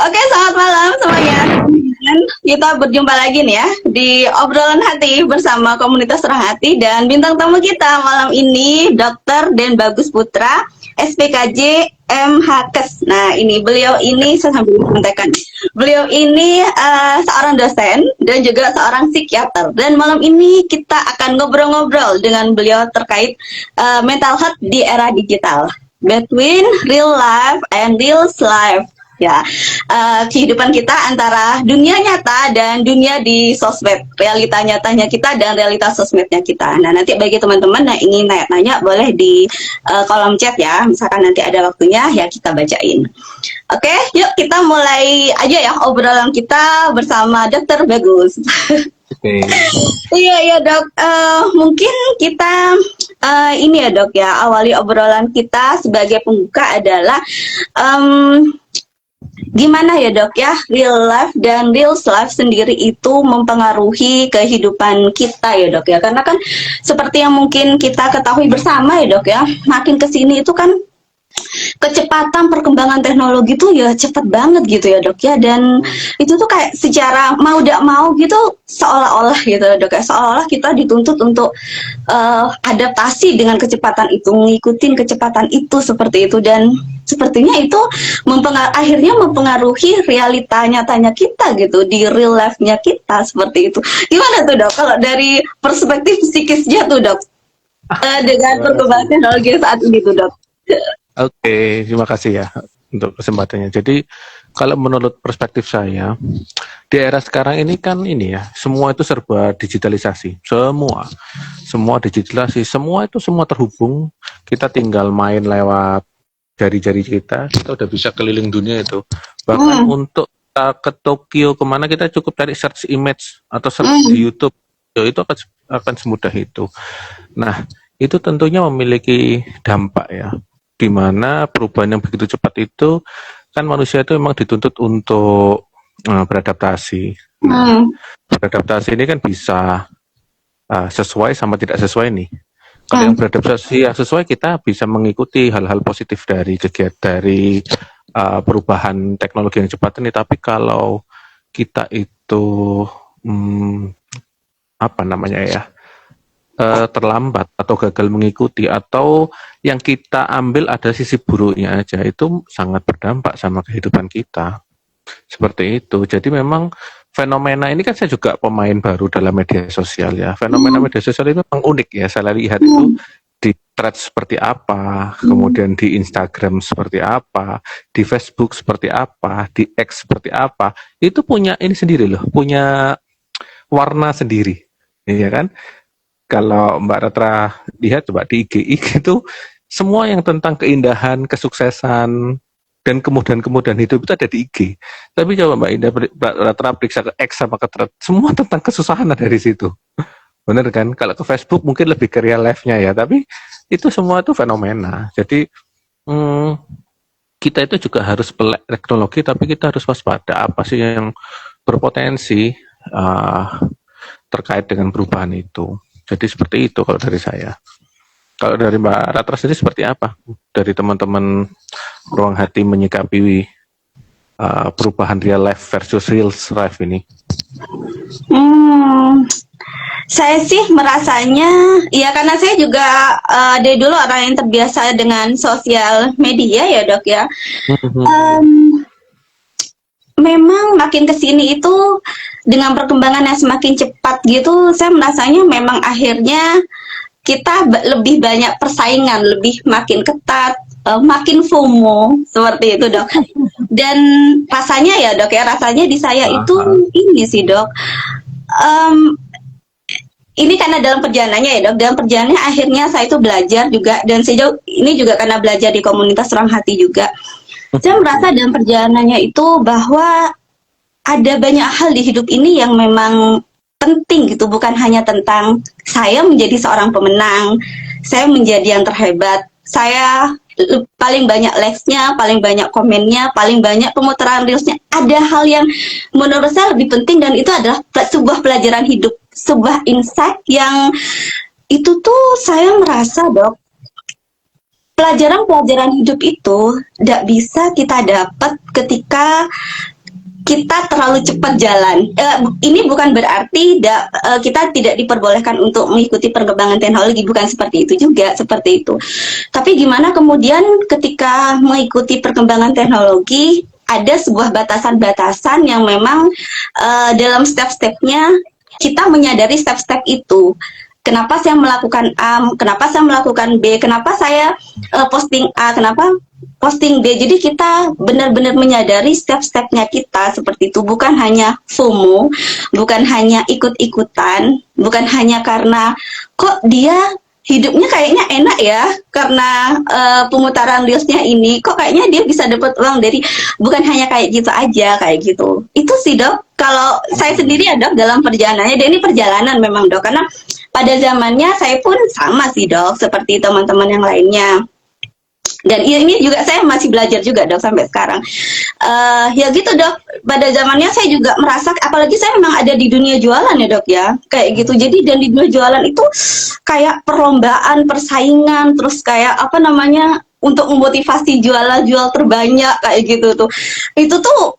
Oke, selamat malam semuanya. Kita berjumpa lagi nih ya di obrolan hati bersama komunitas Terang Hati dan bintang tamu kita malam ini Dr. Den Bagus Putra, SPKJ MHKes. Nah, ini beliau ini saya sambil mentekan. Beliau ini seorang dosen dan juga seorang psikiater. Dan malam ini kita akan ngobrol-ngobrol dengan beliau terkait mental health di era digital. Between real life and real life. Ya, kehidupan kita antara dunia nyata dan dunia di sosmed, realita nyatanya kita dan realitas sosmednya kita. Nah, nanti bagi teman-teman yang ingin nanya-nanya boleh di kolom chat ya, misalkan nanti ada waktunya ya kita bacain. Oke, yuk kita mulai aja ya obrolan kita bersama Dokter Bagus. Oke. Iya dok, mungkin kita ini ya dok ya, awali obrolan kita sebagai pembuka adalah gimana ya dok ya, real life dan real life sendiri itu mempengaruhi kehidupan kita ya dok ya. Karena kan seperti yang mungkin kita ketahui bersama ya dok ya, makin kesini itu kan kecepatan perkembangan teknologi tuh ya cepet banget gitu ya dok ya. Dan itu tuh kayak secara mau tidak mau gitu seolah-olah gitu ya dok ya, seolah-olah kita dituntut untuk adaptasi dengan kecepatan itu, ngikutin kecepatan itu seperti itu. Dan sepertinya itu akhirnya mempengaruhi realita nyatanya kita gitu, di real life-nya kita seperti itu. Gimana tuh dok kalau dari perspektif psikisnya tuh dok, dengan perkembangan teknologi saat ini tuh dok? Oke, terima kasih ya untuk kesempatannya. Jadi kalau menurut perspektif saya, di era sekarang ini kan ini ya, semua itu serba digitalisasi. Semua digitalisasi, semua terhubung. Kita tinggal main lewat jari-jari kita udah bisa keliling dunia itu. Bahkan untuk ke Tokyo kemana kita cukup cari search image atau search di YouTube, ya, itu akan semudah itu. Nah, itu tentunya memiliki dampak ya, di mana perubahan yang begitu cepat itu kan manusia itu memang dituntut untuk beradaptasi. Nah, beradaptasi ini kan bisa sesuai sama tidak sesuai nih. Kalau yang beradaptasi yang sesuai, kita bisa mengikuti hal-hal positif dari kegiatan dari perubahan teknologi yang cepat ini. Tapi kalau kita itu terlambat atau gagal mengikuti, atau yang kita ambil ada sisi buruknya aja, itu sangat berdampak sama kehidupan kita. Seperti itu. Jadi memang fenomena ini kan, saya juga pemain baru dalam media sosial ya. Fenomena media sosial itu memang unik ya. Saya lihat itu di thread seperti apa, kemudian di Instagram seperti apa, di Facebook seperti apa, di X seperti apa. Itu punya ini sendiri loh, punya warna sendiri. Iya kan? Kalau Mbak Ratra lihat coba di IG itu, semua yang tentang keindahan, kesuksesan, dan kemudahan hidup itu ada di IG. Tapi coba Mbak Ratra periksa ke X sama ke Thread, semua tentang kesusahan ada di situ. Bener kan? Kalau ke Facebook mungkin lebih ke real life-nya ya, tapi itu semua itu fenomena. Jadi kita itu juga harus melek teknologi, tapi kita harus waspada apa sih yang berpotensi terkait dengan perubahan itu. Jadi seperti itu kalau dari saya. Kalau dari Mbak Ratra sendiri seperti apa? Dari teman-teman Ruang Hati menyikapi perubahan real life versus real life ini? Saya sih merasanya, ya karena saya juga dari dulu orang yang terbiasa dengan sosial media ya dok ya. Memang makin kesini itu dengan perkembangan yang semakin cepat gitu, saya merasanya memang akhirnya kita lebih banyak persaingan, lebih makin ketat, makin FOMO seperti itu dok. Dan rasanya ya dok ya, rasanya di saya itu ini sih dok, ini karena dalam perjalanannya ya dok, dalam perjalanannya akhirnya saya itu belajar juga, dan sejauh ini juga karena belajar di komunitas Terang Hati juga. Saya merasa dalam perjalanannya itu bahwa ada banyak hal di hidup ini yang memang penting gitu, bukan hanya tentang saya menjadi seorang pemenang, saya menjadi yang terhebat, saya paling banyak likes-nya, paling banyak komennya, paling banyak pemutaran reels-nya. Ada hal yang menurut saya lebih penting, dan itu adalah sebuah pelajaran hidup, sebuah insight yang itu tuh saya merasa dok, pelajaran-pelajaran hidup itu tidak bisa kita dapat ketika kita terlalu cepat jalan. Ini bukan berarti kita tidak diperbolehkan untuk mengikuti perkembangan teknologi, bukan seperti itu juga, seperti itu. Tapi gimana kemudian ketika mengikuti perkembangan teknologi, ada sebuah batasan-batasan yang memang dalam step-stepnya kita menyadari step-step itu. Kenapa saya melakukan A, kenapa saya melakukan B, kenapa saya posting A, kenapa posting B. Jadi kita benar-benar menyadari step-stepnya kita seperti itu. Bukan hanya FOMO, bukan hanya ikut-ikutan, bukan hanya karena kok dia hidupnya kayaknya enak ya karena pemutaran reelsnya ini, kok kayaknya dia bisa dapat uang dari, bukan hanya kayak gitu aja, kayak gitu. Itu sih dok, kalau saya sendiri ya dok dalam perjalanannya, dan ini perjalanan memang dok, karena pada zamannya saya pun sama sih dok, seperti teman-teman yang lainnya. Dan ini juga saya masih belajar juga dok sampai sekarang. Ya gitu dok, pada zamannya saya juga merasa, apalagi saya memang ada di dunia jualan ya dok ya, kayak gitu. Jadi dan di dunia jualan itu kayak perlombaan, persaingan, terus kayak apa namanya, untuk memotivasi jual terbanyak kayak gitu tuh. Itu tuh,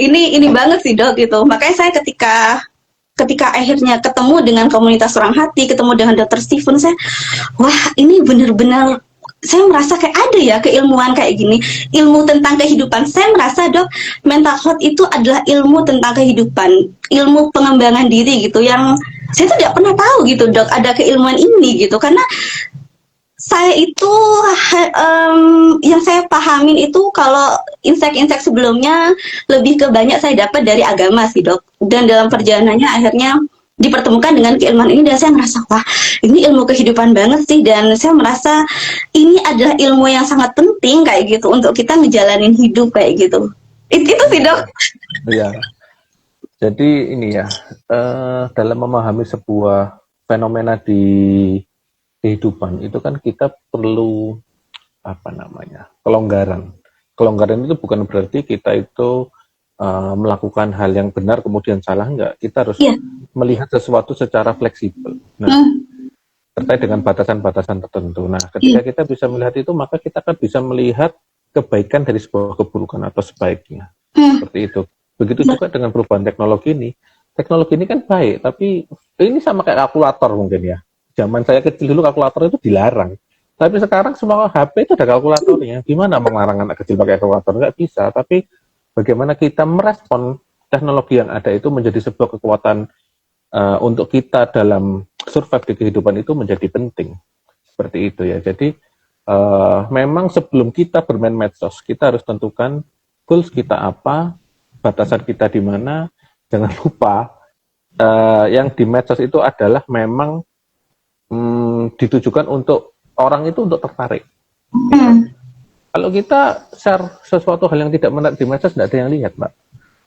ini banget sih dok gitu. Makanya saya ketika akhirnya ketemu dengan komunitas Orang Hati, ketemu dengan Dr. Steven, saya, wah ini benar-benar, saya merasa kayak ada ya keilmuan kayak gini, ilmu tentang kehidupan. Saya merasa dok, mental health itu adalah ilmu tentang kehidupan, ilmu pengembangan diri gitu, yang saya tuh tidak pernah tahu gitu dok, ada keilmuan ini gitu. Karena saya itu yang saya pahamin itu, kalau insight sebelumnya lebih ke banyak saya dapat dari agama sih dok, dan dalam perjalanannya akhirnya dipertemukan dengan keilmuan ini, dan saya merasa wah ini ilmu kehidupan banget sih, dan saya merasa ini adalah ilmu yang sangat penting kayak gitu untuk kita ngejalanin hidup kayak gitu. Itu sih dok. Ya, jadi ini ya, dalam memahami sebuah fenomena di kehidupan itu kan kita perlu apa namanya, kelonggaran. Kelonggaran itu bukan berarti kita itu melakukan hal yang benar kemudian salah, enggak. Kita harus melihat sesuatu secara fleksibel. Nah, terkait dengan batasan-batasan tertentu. Nah, ketika kita bisa melihat itu, maka kita akan bisa melihat kebaikan dari sebuah keburukan atau sebaiknya. Seperti itu. Begitu juga dengan perubahan teknologi ini. Teknologi ini kan baik, tapi ini sama kayak kalkulator mungkin ya. Zaman saya kecil dulu kalkulator itu dilarang. Tapi sekarang semua HP itu ada kalkulatornya. Gimana melarang anak kecil pakai kalkulator? Nggak bisa. Tapi bagaimana kita merespon teknologi yang ada itu menjadi sebuah kekuatan untuk kita dalam survive di kehidupan itu menjadi penting. Seperti itu ya. Jadi memang sebelum kita bermain medsos, kita harus tentukan goals kita apa, batasan kita di mana. Jangan lupa yang di medsos itu adalah memang ditujukan untuk orang itu untuk tertarik. Kalau kita share sesuatu hal yang tidak menarik di medsos, tidak ada yang lihat, Mbak.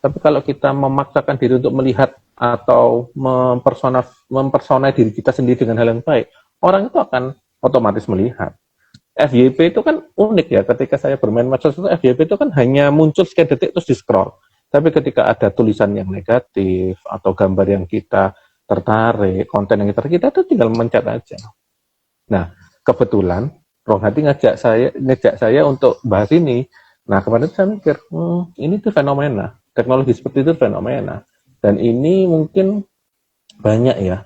Tapi kalau kita memaksakan diri untuk melihat atau mempersonai diri kita sendiri dengan hal yang baik, orang itu akan otomatis melihat. FYP itu kan unik ya, ketika saya bermain medsos itu, FYP itu kan hanya muncul sekian detik terus di-scroll. Tapi ketika ada tulisan yang negatif, atau gambar yang kita tertarik, konten yang kita tuh tinggal mencet aja. Nah, kebetulan Orang Hati ngajak saya untuk bahas ini. Nah, kemarin saya mikir, ini tuh fenomena. Teknologi seperti itu fenomena. Dan ini mungkin banyak ya.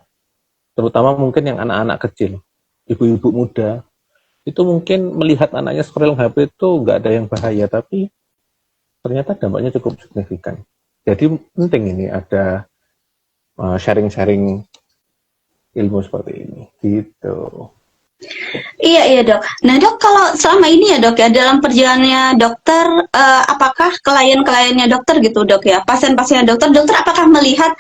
Terutama mungkin yang anak-anak kecil. Ibu-ibu muda. Itu mungkin melihat anaknya scroll HP itu nggak ada yang bahaya. Tapi ternyata dampaknya cukup signifikan. Jadi penting ini ada sharing-sharing ilmu seperti ini. Gitu. Iya dok. Nah dok, kalau selama ini ya dok ya, dalam perjalanannya dokter, apakah klien-kliennya dokter gitu dok ya, pasien-pasiennya dokter apakah melihat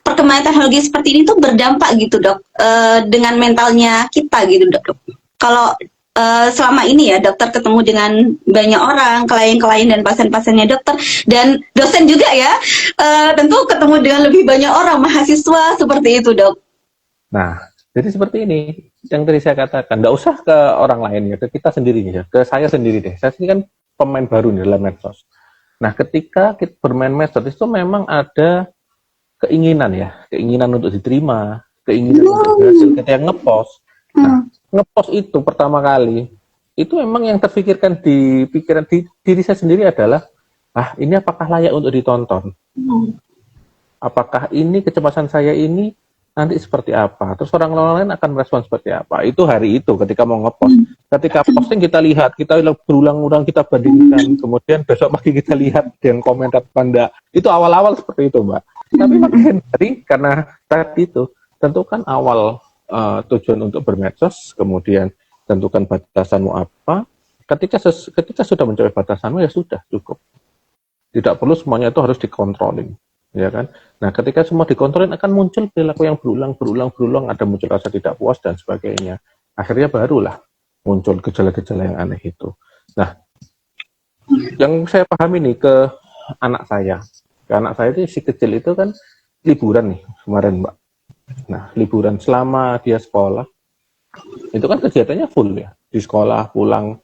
perkembangan teknologi seperti ini tuh berdampak gitu dok, dengan mentalnya kita gitu dok? Kalau selama ini ya dokter ketemu dengan banyak orang, klien-klien dan pasien-pasiennya dokter, dan dosen juga ya, tentu ketemu dengan lebih banyak orang, mahasiswa, seperti itu dok. Nah, jadi seperti ini, yang tadi saya katakan, nggak usah ke orang lain ya, ke kita sendiri ya, ke saya sendiri deh. Saya sendiri kan pemain baru nih dalam medsos. Nah, ketika kita bermain medsos itu memang ada keinginan ya, keinginan untuk diterima, keinginan untuk berhasil. Kita yang ngepost. Nah, ngepost itu pertama kali, itu memang yang terfikirkan di pikiran diri saya sendiri adalah, ah ini apakah layak untuk ditonton? Apakah ini kecepatan saya ini nanti seperti apa? Terus orang lain akan merespon seperti apa? Itu hari itu ketika mau ngepost. Ketika posting kita lihat, kita berulang-ulang kita bandingkan, kemudian besok pagi kita lihat yang komentar panda. Itu awal-awal seperti itu, Mbak. Tapi makin hari karena tadi itu tentukan awal tujuan untuk bermedsos, kemudian tentukan batasanmu apa. Ketika sudah mencapai batasanmu ya sudah cukup. Tidak perlu semuanya itu harus dikontrolin, ya kan? Nah, ketika semua dikontrolin akan muncul perilaku yang berulang, ada muncul rasa tidak puas dan sebagainya. Akhirnya barulah muncul gejala-gejala yang aneh itu. Nah, yang saya pahami nih ke anak saya. Ke anak saya itu si kecil itu kan liburan nih kemarin, Mbak. Nah, liburan selama dia sekolah, itu kan kegiatannya full ya. Di sekolah, pulang,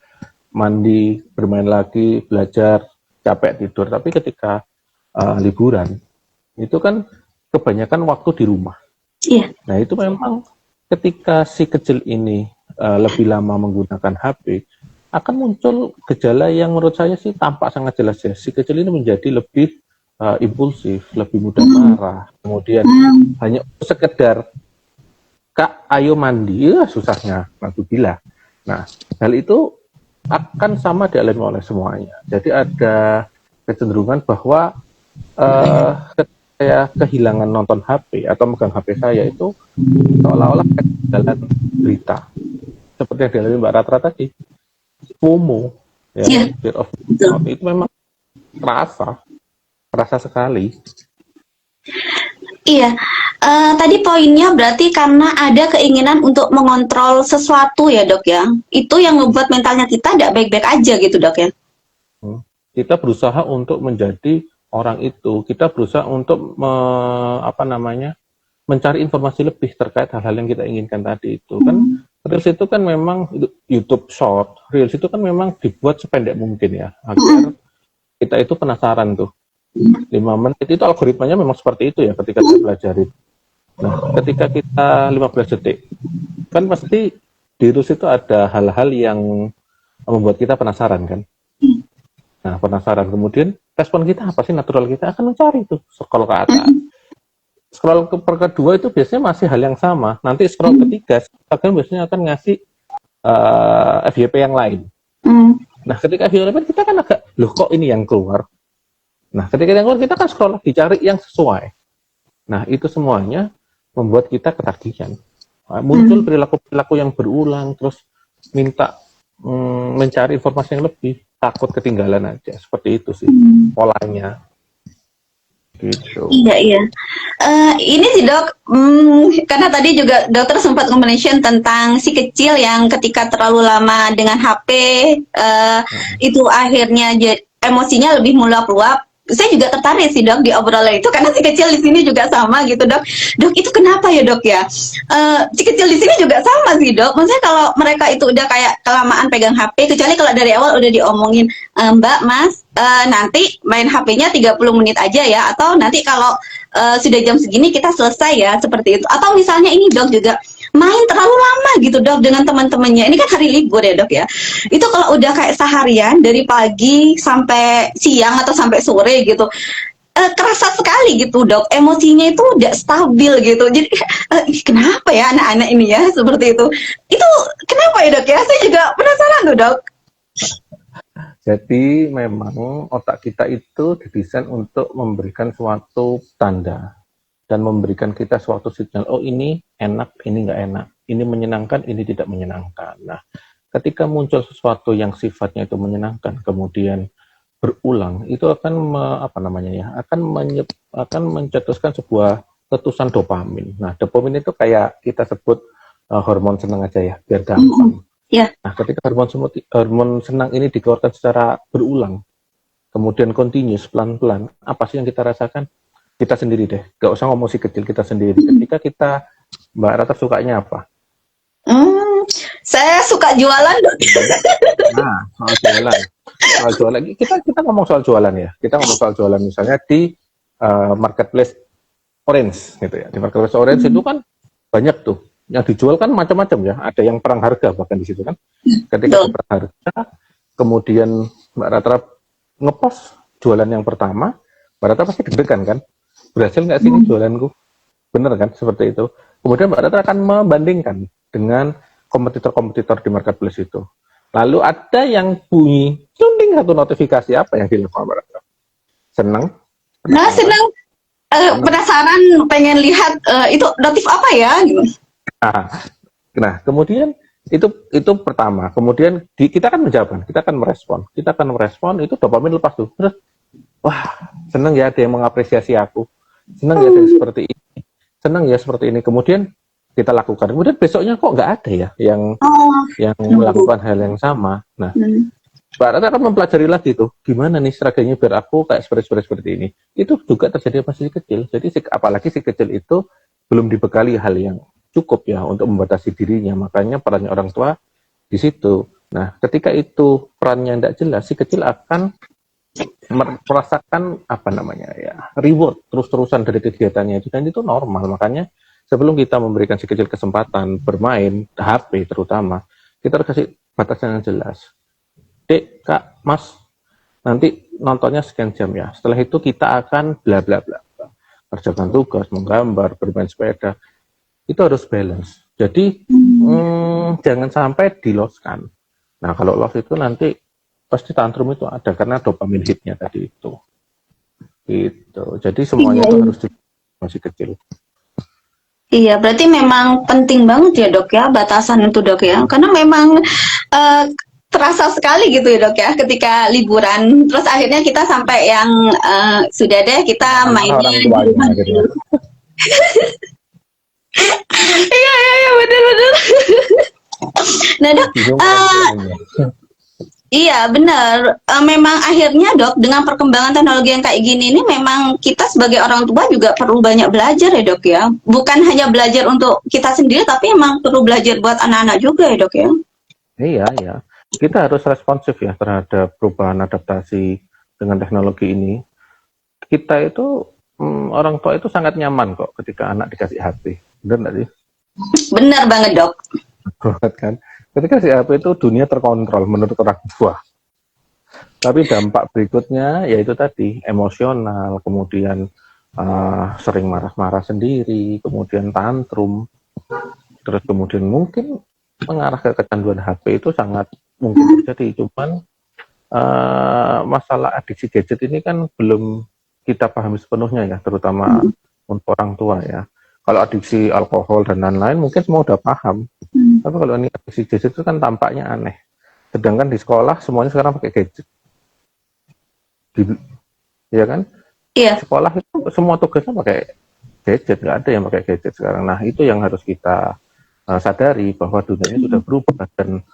mandi, bermain lagi, belajar, capek tidur. Tapi ketika liburan, itu kan kebanyakan waktu di rumah. Iya. Nah, itu memang ketika si kecil ini lebih lama menggunakan HP, akan muncul gejala yang menurut saya sih tampak sangat jelas ya. Si kecil ini menjadi lebih impulsif, lebih mudah marah, kemudian hanya sekedar Kak, ayo mandi, ya susahnya, naudzubillah. Nah, hal itu akan sama dialami oleh semuanya. Jadi ada kecenderungan bahwa saya kehilangan nonton HP atau megang HP saya itu seolah-olah ketinggalan berita. Seperti yang dialami Mbak Ratra tadi, FOMO, ya, fear of missing out, itu memang terasa sekali. Iya, tadi poinnya berarti karena ada keinginan untuk mengontrol sesuatu ya dok ya. Itu yang membuat mentalnya kita tidak baik-baik aja gitu dok ya. Kita berusaha untuk menjadi orang itu. Kita berusaha untuk mencari informasi lebih terkait hal-hal yang kita inginkan tadi itu. Kan Reels itu kan memang YouTube Short. Reels itu kan memang dibuat sependek mungkin ya, agar kita itu penasaran tuh. 5 menit itu algoritmanya memang seperti itu ya ketika kita pelajari. Nah, ketika kita 15 detik, kan pasti di Reels itu ada hal-hal yang membuat kita penasaran kan. Nah, penasaran. Kemudian respon kita apa sih? Natural kita akan mencari tuh, scroll ke atas. Scroll kedua itu biasanya masih hal yang sama. Nanti scroll ketiga, Instagram biasanya akan ngasih FYP yang lain. Nah, ketika FYP kita kan agak, loh kok ini yang keluar? Nah, ketika yang keluar kita kan scroll lagi, cari yang sesuai. Nah, itu semuanya membuat kita ketagihan. Muncul perilaku-perilaku yang berulang, terus minta mencari informasi yang lebih, takut ketinggalan aja. Seperti itu sih polanya. Gitu. Iya. Ini sih dok, karena tadi juga dokter sempat mention tentang si kecil yang ketika terlalu lama dengan HP, itu akhirnya emosinya lebih meluap-luap. Saya juga tertarik sih dok di obrolan itu karena si kecil di sini juga sama gitu dok. Dok itu kenapa ya dok ya? Si kecil di sini juga sama sih dok. Maksudnya kalau mereka itu udah kayak kelamaan pegang HP, kecuali kalau dari awal udah diomongin Mbak, Mas, nanti main HP-nya 30 menit aja ya, atau nanti kalau sudah jam segini kita selesai ya, seperti itu. Atau misalnya ini dok juga main terlalu lama gitu dok dengan teman-temannya. Ini kan hari libur ya dok ya. Itu kalau udah kayak seharian dari pagi sampai siang atau sampai sore gitu, kerasa sekali gitu dok. Emosinya itu udah stabil gitu. Jadi kenapa ya anak-anak ini ya seperti itu? Itu kenapa ya dok ya? Saya juga penasaran tuh dok. Jadi memang otak kita itu didesain untuk memberikan suatu tanda dan memberikan kita suatu sinyal, oh ini enak, ini nggak enak, ini menyenangkan, ini tidak menyenangkan. Nah, ketika muncul sesuatu yang sifatnya itu menyenangkan, kemudian berulang, itu akan akan mencetuskan sebuah letusan dopamin. Nah, dopamin itu kayak kita sebut hormon senang aja ya, biar gampang. Yeah. Nah, ketika hormon senang ini dikeluarkan secara berulang, kemudian continuous, pelan-pelan, apa sih yang kita rasakan? Kita sendiri deh, gak usah ngomong si kecil, kita sendiri. Ketika kita, Mbak Rata sukanya apa? Saya suka jualan dok. Nah, soal jualan. Kita ngomong soal jualan ya. Kita ngomong soal jualan misalnya di marketplace Orange gitu ya. Di marketplace Orange itu kan banyak tuh. Yang dijual kan macam-macam ya. Ada yang perang harga bahkan di situ kan. Ketika perang harga, kemudian Mbak Rata ngepost jualan yang pertama, Mbak Rata pasti deg-degan kan? Berhasil nggak sih ini jualanku? Bener kan? Seperti itu. Kemudian Mbak Rata akan membandingkan dengan kompetitor-kompetitor di marketplace itu. Lalu ada yang bunyi, cunding satu notifikasi, apa yang dilakukan Mbak Rata? Senang? Nah, senang, penasaran, pengen lihat itu notif apa ya gitu. Nah, kemudian itu pertama. Kemudian kita akan menjawab, kita akan merespon itu dopamin lepas tuh. Terus, wah, senang ya ada yang mengapresiasi aku, senang ya ada yang seperti ini, senang ya seperti ini. Kemudian kita lakukan. Kemudian besoknya kok nggak ada ya yang melakukan hal yang sama. Nah, Mbak Rata akan mempelajari lagi tuh, gimana nih strateginya biar aku kayak seperti ini. Itu juga terjadi masih kecil. Jadi apalagi si kecil itu belum dibekali hal yang cukup ya untuk membatasi dirinya. Makanya perannya orang tua di situ. Nah, ketika itu perannya tidak jelas, si kecil akan merasakan apa namanya ya, reward terus-terusan dari kegiatannya itu, dan itu normal. Makanya sebelum kita memberikan si kecil kesempatan bermain HP terutama, kita harus kasih batasan yang jelas. Dek, Kak, Mas, nanti nontonnya sekian jam ya. Setelah itu kita akan bla bla bla. Kerjakan tugas, menggambar, bermain sepeda. Itu harus balance. Jadi jangan sampai diloskan. Nah, kalau loss itu nanti pasti tantrum itu ada karena dopamin hitnya tadi itu. Gitu. Jadi semuanya itu harus masih kecil. Iya, berarti memang penting banget ya dok ya batasan itu dok ya, karena memang terasa sekali gitu ya dok ya ketika liburan, terus akhirnya kita sampai yang sudah deh kita mainnya di rumah dulu. Iya benar. Nah dok, iya benar. Memang akhirnya dok dengan perkembangan teknologi yang kayak gini ini memang kita sebagai orang tua juga perlu banyak belajar ya dok ya. Bukan hanya belajar untuk kita sendiri tapi memang perlu belajar buat anak-anak juga ya dok ya. Iya. Kita harus responsif ya terhadap perubahan adaptasi dengan teknologi ini. Kita itu orang tua itu sangat nyaman kok ketika anak dikasih HP. Benar nggak sih? Benar banget dok. Kan? Ketika si HP itu dunia terkontrol menurut orang tua. Tapi dampak berikutnya yaitu tadi emosional, kemudian sering marah-marah sendiri, kemudian tantrum, terus kemudian mungkin mengarah ke kecanduan HP itu sangat mungkin terjadi. Cuman masalah adiksi gadget ini kan belum kita pahami sepenuhnya ya, terutama untuk orang tua ya. Kalau adiksi alkohol dan lain-lain mungkin semua udah paham. Tapi kalau ini adiksi gadget itu kan tampaknya aneh. Sedangkan di sekolah semuanya sekarang pakai gadget. Iya kan? Iya. Sekolah itu semua tugasnya pakai gadget, nggak ada yang pakai gadget sekarang. Nah, itu yang harus kita sadari bahwa dunianya sudah berubah dan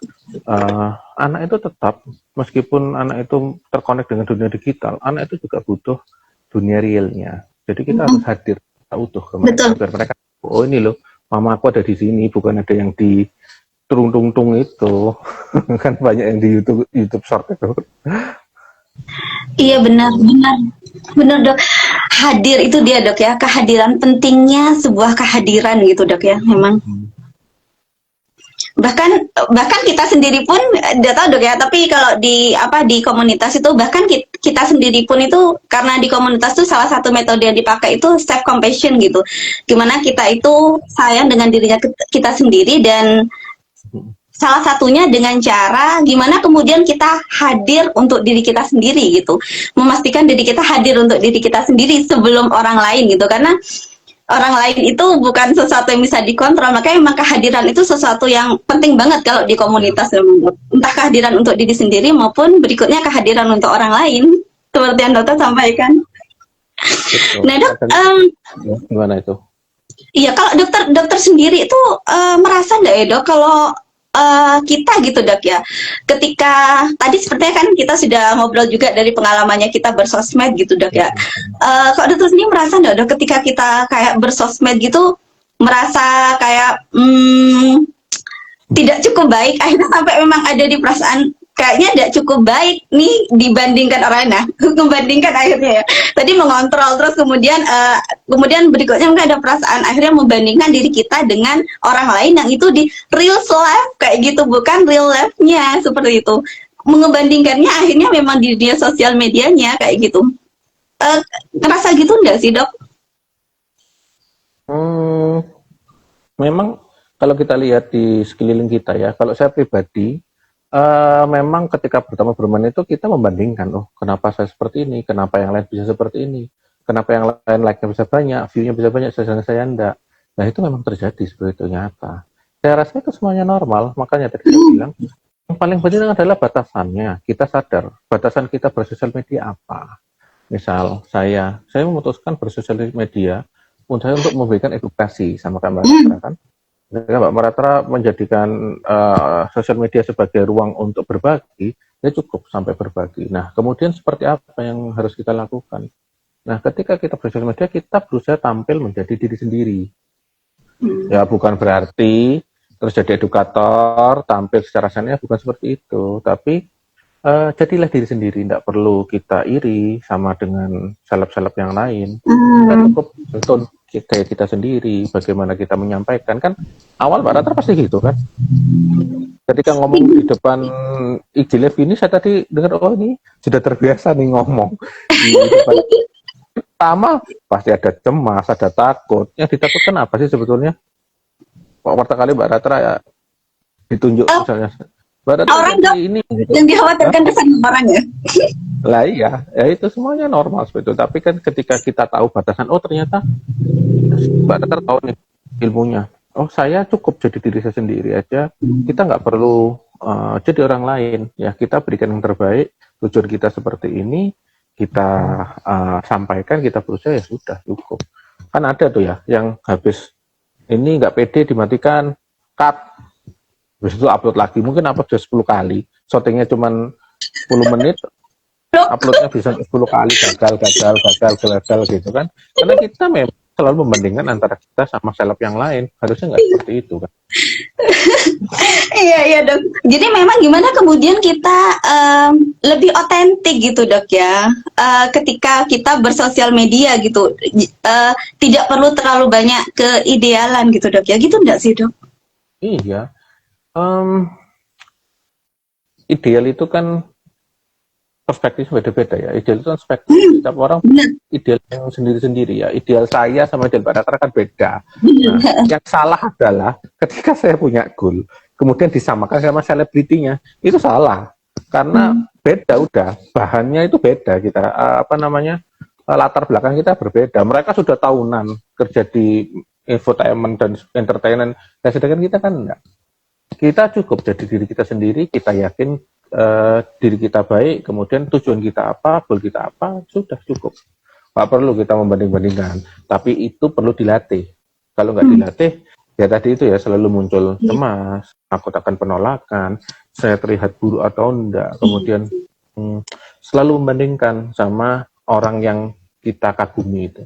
anak itu tetap, meskipun anak itu terkonek dengan dunia digital, anak itu juga butuh dunia realnya. Jadi kita harus hadir utuh ke mereka, biar mereka, oh ini loh, mama aku ada di sini, bukan ada yang di tung itu. Kan banyak yang di YouTube Short itu. Iya benar dok. Hadir itu dia dok ya, kehadiran, pentingnya sebuah kehadiran gitu dok ya, memang. Bahkan kita sendiri pun tidak tahu dok ya, tapi kalau di komunitas itu bahkan kita sendiri pun itu, karena di komunitas itu salah satu metode yang dipakai itu self compassion gitu, gimana kita itu sayang dengan dirinya kita sendiri, dan salah satunya dengan cara gimana kemudian kita hadir untuk diri kita sendiri gitu, memastikan diri kita hadir untuk diri kita sendiri sebelum orang lain gitu, karena orang lain itu bukan sesuatu yang bisa dikontrol. Makanya memang kehadiran itu sesuatu yang penting banget kalau di komunitas, entah kehadiran untuk diri sendiri maupun berikutnya kehadiran untuk orang lain, seperti yang dokter sampaikan. Betul. Nah dok, gimana itu? Iya, kalau dokter sendiri itu merasa nggak ya dok kalau kita gitu dok ya, ketika tadi sepertinya kan kita sudah ngobrol juga dari pengalamannya kita bersosmed gitu dok ya, kok dokter sendiri merasa nggak dok ketika kita kayak bersosmed gitu merasa kayak tidak cukup baik, akhirnya sampai memang ada di perasaan kayaknya tidak cukup baik nih dibandingkan orang lain. Membandingkan akhirnya ya tadi mengontrol, terus kemudian berikutnya mungkin ada perasaan akhirnya membandingkan diri kita dengan orang lain yang itu di real life kayak gitu, bukan real life-nya seperti itu. mengebandingkannya akhirnya memang di dia sosial medianya kayak gitu. Ngerasa gitu enggak sih dok? Hmm, memang kalau kita lihat di sekeliling kita ya, kalau saya pribadi, memang ketika pertama bermain itu kita membandingkan, oh kenapa saya seperti ini, kenapa yang lain bisa seperti ini, kenapa yang lain like-nya bisa banyak, view-nya bisa banyak, saya enggak. Nah itu memang terjadi seperti itu nyata. Saya rasa itu semuanya normal, makanya tadi saya bilang, yang paling penting adalah batasannya. Kita sadar, batasan kita bersosial media apa. Misal saya memutuskan bersosial media untuk memberikan edukasi sama Mbak Ratra kan. Ketika Mbak Ratra menjadikan sosial media sebagai ruang untuk berbagi, ya cukup sampai berbagi. Nah, kemudian seperti apa yang harus kita lakukan? Nah, ketika kita bersosial media, kita berusaha tampil menjadi diri sendiri. Ya, bukan berarti terus jadi edukator, tampil secara sananya bukan seperti itu. Tapi jadilah diri sendiri, tidak perlu kita iri sama dengan seleb-seleb yang lain. Kita cukup tonton kayak kita sendiri, bagaimana kita menyampaikan. Kan awal Mbak Ratra pasti gitu kan. Ketika ngomong di depan IG Live ini, saya tadi dengar, oh ini sudah terbiasa nih ngomong. Di depan pertama pasti ada cemas, ada takut. Yang ditakutkan apa sih sebetulnya? Waktu kali Mbak Ratra ya ditunjuk misalnya. Orang dok, ini gitu. Yang dikhawatirkan kesan orang ya. Lah iya, ya itu semuanya normal seperti itu. Tapi kan ketika kita tahu batasan, oh ternyata Mbak Ratra tahu nih ilmunya. Oh saya cukup jadi diri saya sendiri aja. Kita nggak perlu jadi orang lain. Ya kita berikan yang terbaik. Tujuan kita seperti ini, kita sampaikan, kita berusaha ya sudah cukup. Kan ada tuh ya yang habis ini nggak pede dimatikan, cut. Habis itu upload lagi, mungkin upload 10 kali, shootingnya cuma 10 menit, uploadnya bisa 10 kali, gagal gitu kan. Karena kita memang selalu membandingkan antara kita sama seleb yang lain, harusnya nggak seperti itu kan. Iya dok, jadi memang gimana kemudian kita lebih otentik gitu dok ya, ketika kita bersosial media gitu, tidak perlu terlalu banyak keidealan gitu dok ya, gitu enggak sih dok? Iya. Ideal itu kan perspektif beda-beda ya. Ideal itu kan perspektif setiap orang ideal yang sendiri-sendiri ya. Ideal saya sama ideal Mbak Ratra kan beda. Nah, yang salah adalah ketika saya punya goal, kemudian disamakan sama selebritinya, itu salah. Karena beda udah, bahannya itu beda kita. Latar belakang kita berbeda. Mereka sudah tahunan kerja di infotainment dan entertainment, dan sedangkan kita kan enggak. Kita cukup jadi diri kita sendiri, kita yakin diri kita baik, kemudian tujuan kita apa, goal kita apa, sudah cukup. Nggak perlu kita membanding-bandingkan, tapi itu perlu dilatih. Kalau nggak dilatih, ya tadi itu ya selalu muncul cemas, takut akan penolakan, saya terlihat buruk atau enggak, kemudian selalu membandingkan sama orang yang kita kagumi itu.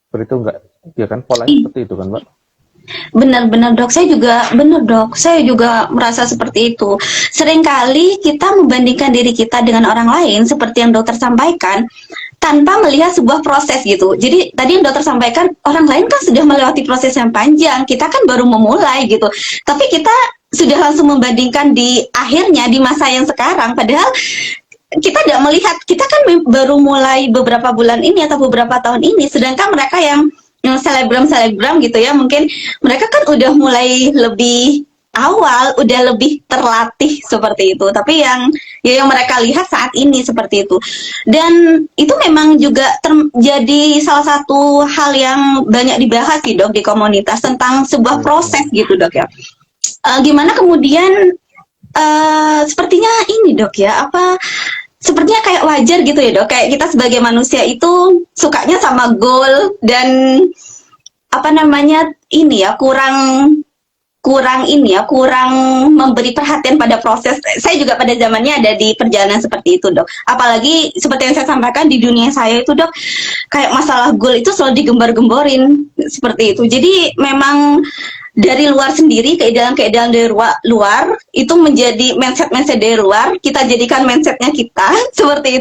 Seperti itu enggak? Ya kan, polanya seperti itu kan Mbak? Benar-benar dok, saya juga merasa seperti itu. Seringkali kita membandingkan diri kita dengan orang lain seperti yang dokter sampaikan tanpa melihat sebuah proses gitu. Jadi tadi yang dokter sampaikan, orang lain kan sudah melewati proses yang panjang, kita kan baru memulai gitu. Tapi kita sudah langsung membandingkan di akhirnya, di masa yang sekarang, padahal kita tidak melihat, kita kan baru mulai beberapa bulan ini atau beberapa tahun ini, sedangkan mereka yang selebgram gitu ya, mungkin mereka kan udah mulai lebih awal, udah lebih terlatih seperti itu. Tapi yang mereka lihat saat ini seperti itu, dan itu memang juga jadi salah satu hal yang banyak dibahas sih dok di komunitas tentang sebuah proses gitu dok ya. Gimana kemudian sepertinya ini dok ya, sepertinya kayak wajar gitu ya dok, kayak kita sebagai manusia itu sukanya sama goal dan kurang memberi perhatian pada proses. Saya juga pada zamannya ada di perjalanan seperti itu dok, apalagi seperti yang saya sampaikan di dunia saya itu dok, kayak masalah goal itu selalu digembar-gemborin seperti itu. Jadi memang dari luar sendiri, keidealan dari luar itu menjadi mindset dari luar, kita jadikan mindsetnya kita seperti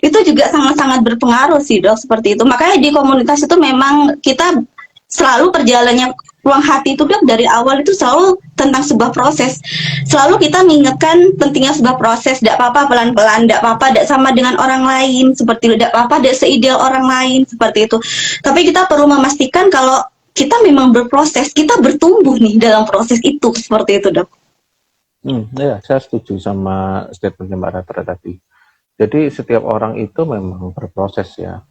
itu juga sangat-sangat berpengaruh sih dok, seperti itu. Makanya di komunitas itu memang kita selalu perjalanannya ruang hati itu Dok dari awal itu selalu tentang sebuah proses. Selalu kita mengingatkan pentingnya sebuah proses, tidak apa-apa pelan-pelan, tidak apa-apa tidak sama dengan orang lain, seperti itu, tidak apa-apa tidak seideal orang lain, seperti itu. Tapi kita perlu memastikan kalau kita memang berproses, kita bertumbuh nih dalam proses itu, seperti itu Dok. Ya, saya setuju sama statementnya Mbak Ratra tadi. Jadi setiap orang itu memang berproses ya.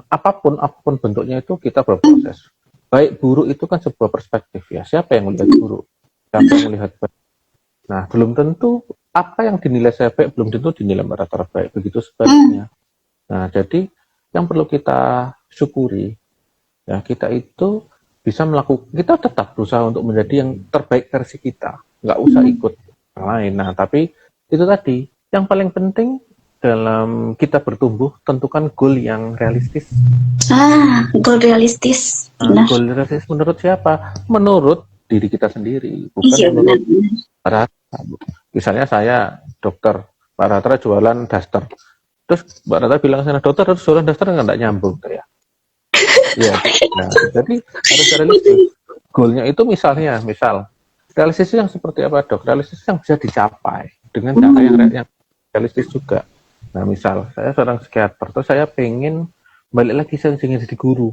Apapun bentuknya itu kita berproses. Baik buruk itu kan sebuah perspektif ya. Siapa yang melihat buruk? Siapa yang melihat baik? Nah, belum tentu apa yang dinilai saya baik belum tentu dinilai Mbak Ratra baik. Begitu sebaliknya. Nah, jadi yang perlu kita syukuri ya, kita itu bisa melakukan, kita tetap berusaha untuk menjadi yang terbaik versi kita. Nggak usah ikut yang lain. Nah, tapi itu tadi yang paling penting dalam kita bertumbuh, tentukan goal yang realistis. Goal realistis. Nah, goal realistis menurut siapa? Menurut diri kita sendiri, bukan Iya, menurut benar. Rata. Misalnya saya dokter, Pak Ratra jualan daster. Terus Mbak Ratra bilang sana dokter harus jualan daster, nggak nyambung ya. Ya, nah, jadi harus realistis. Goalnya itu misal realistis yang seperti apa dok? Realistis yang bisa dicapai dengan cara yang realistis juga. Nah, misal saya seorang psikiater, terus saya pengen balik lagi saya ingin jadi guru.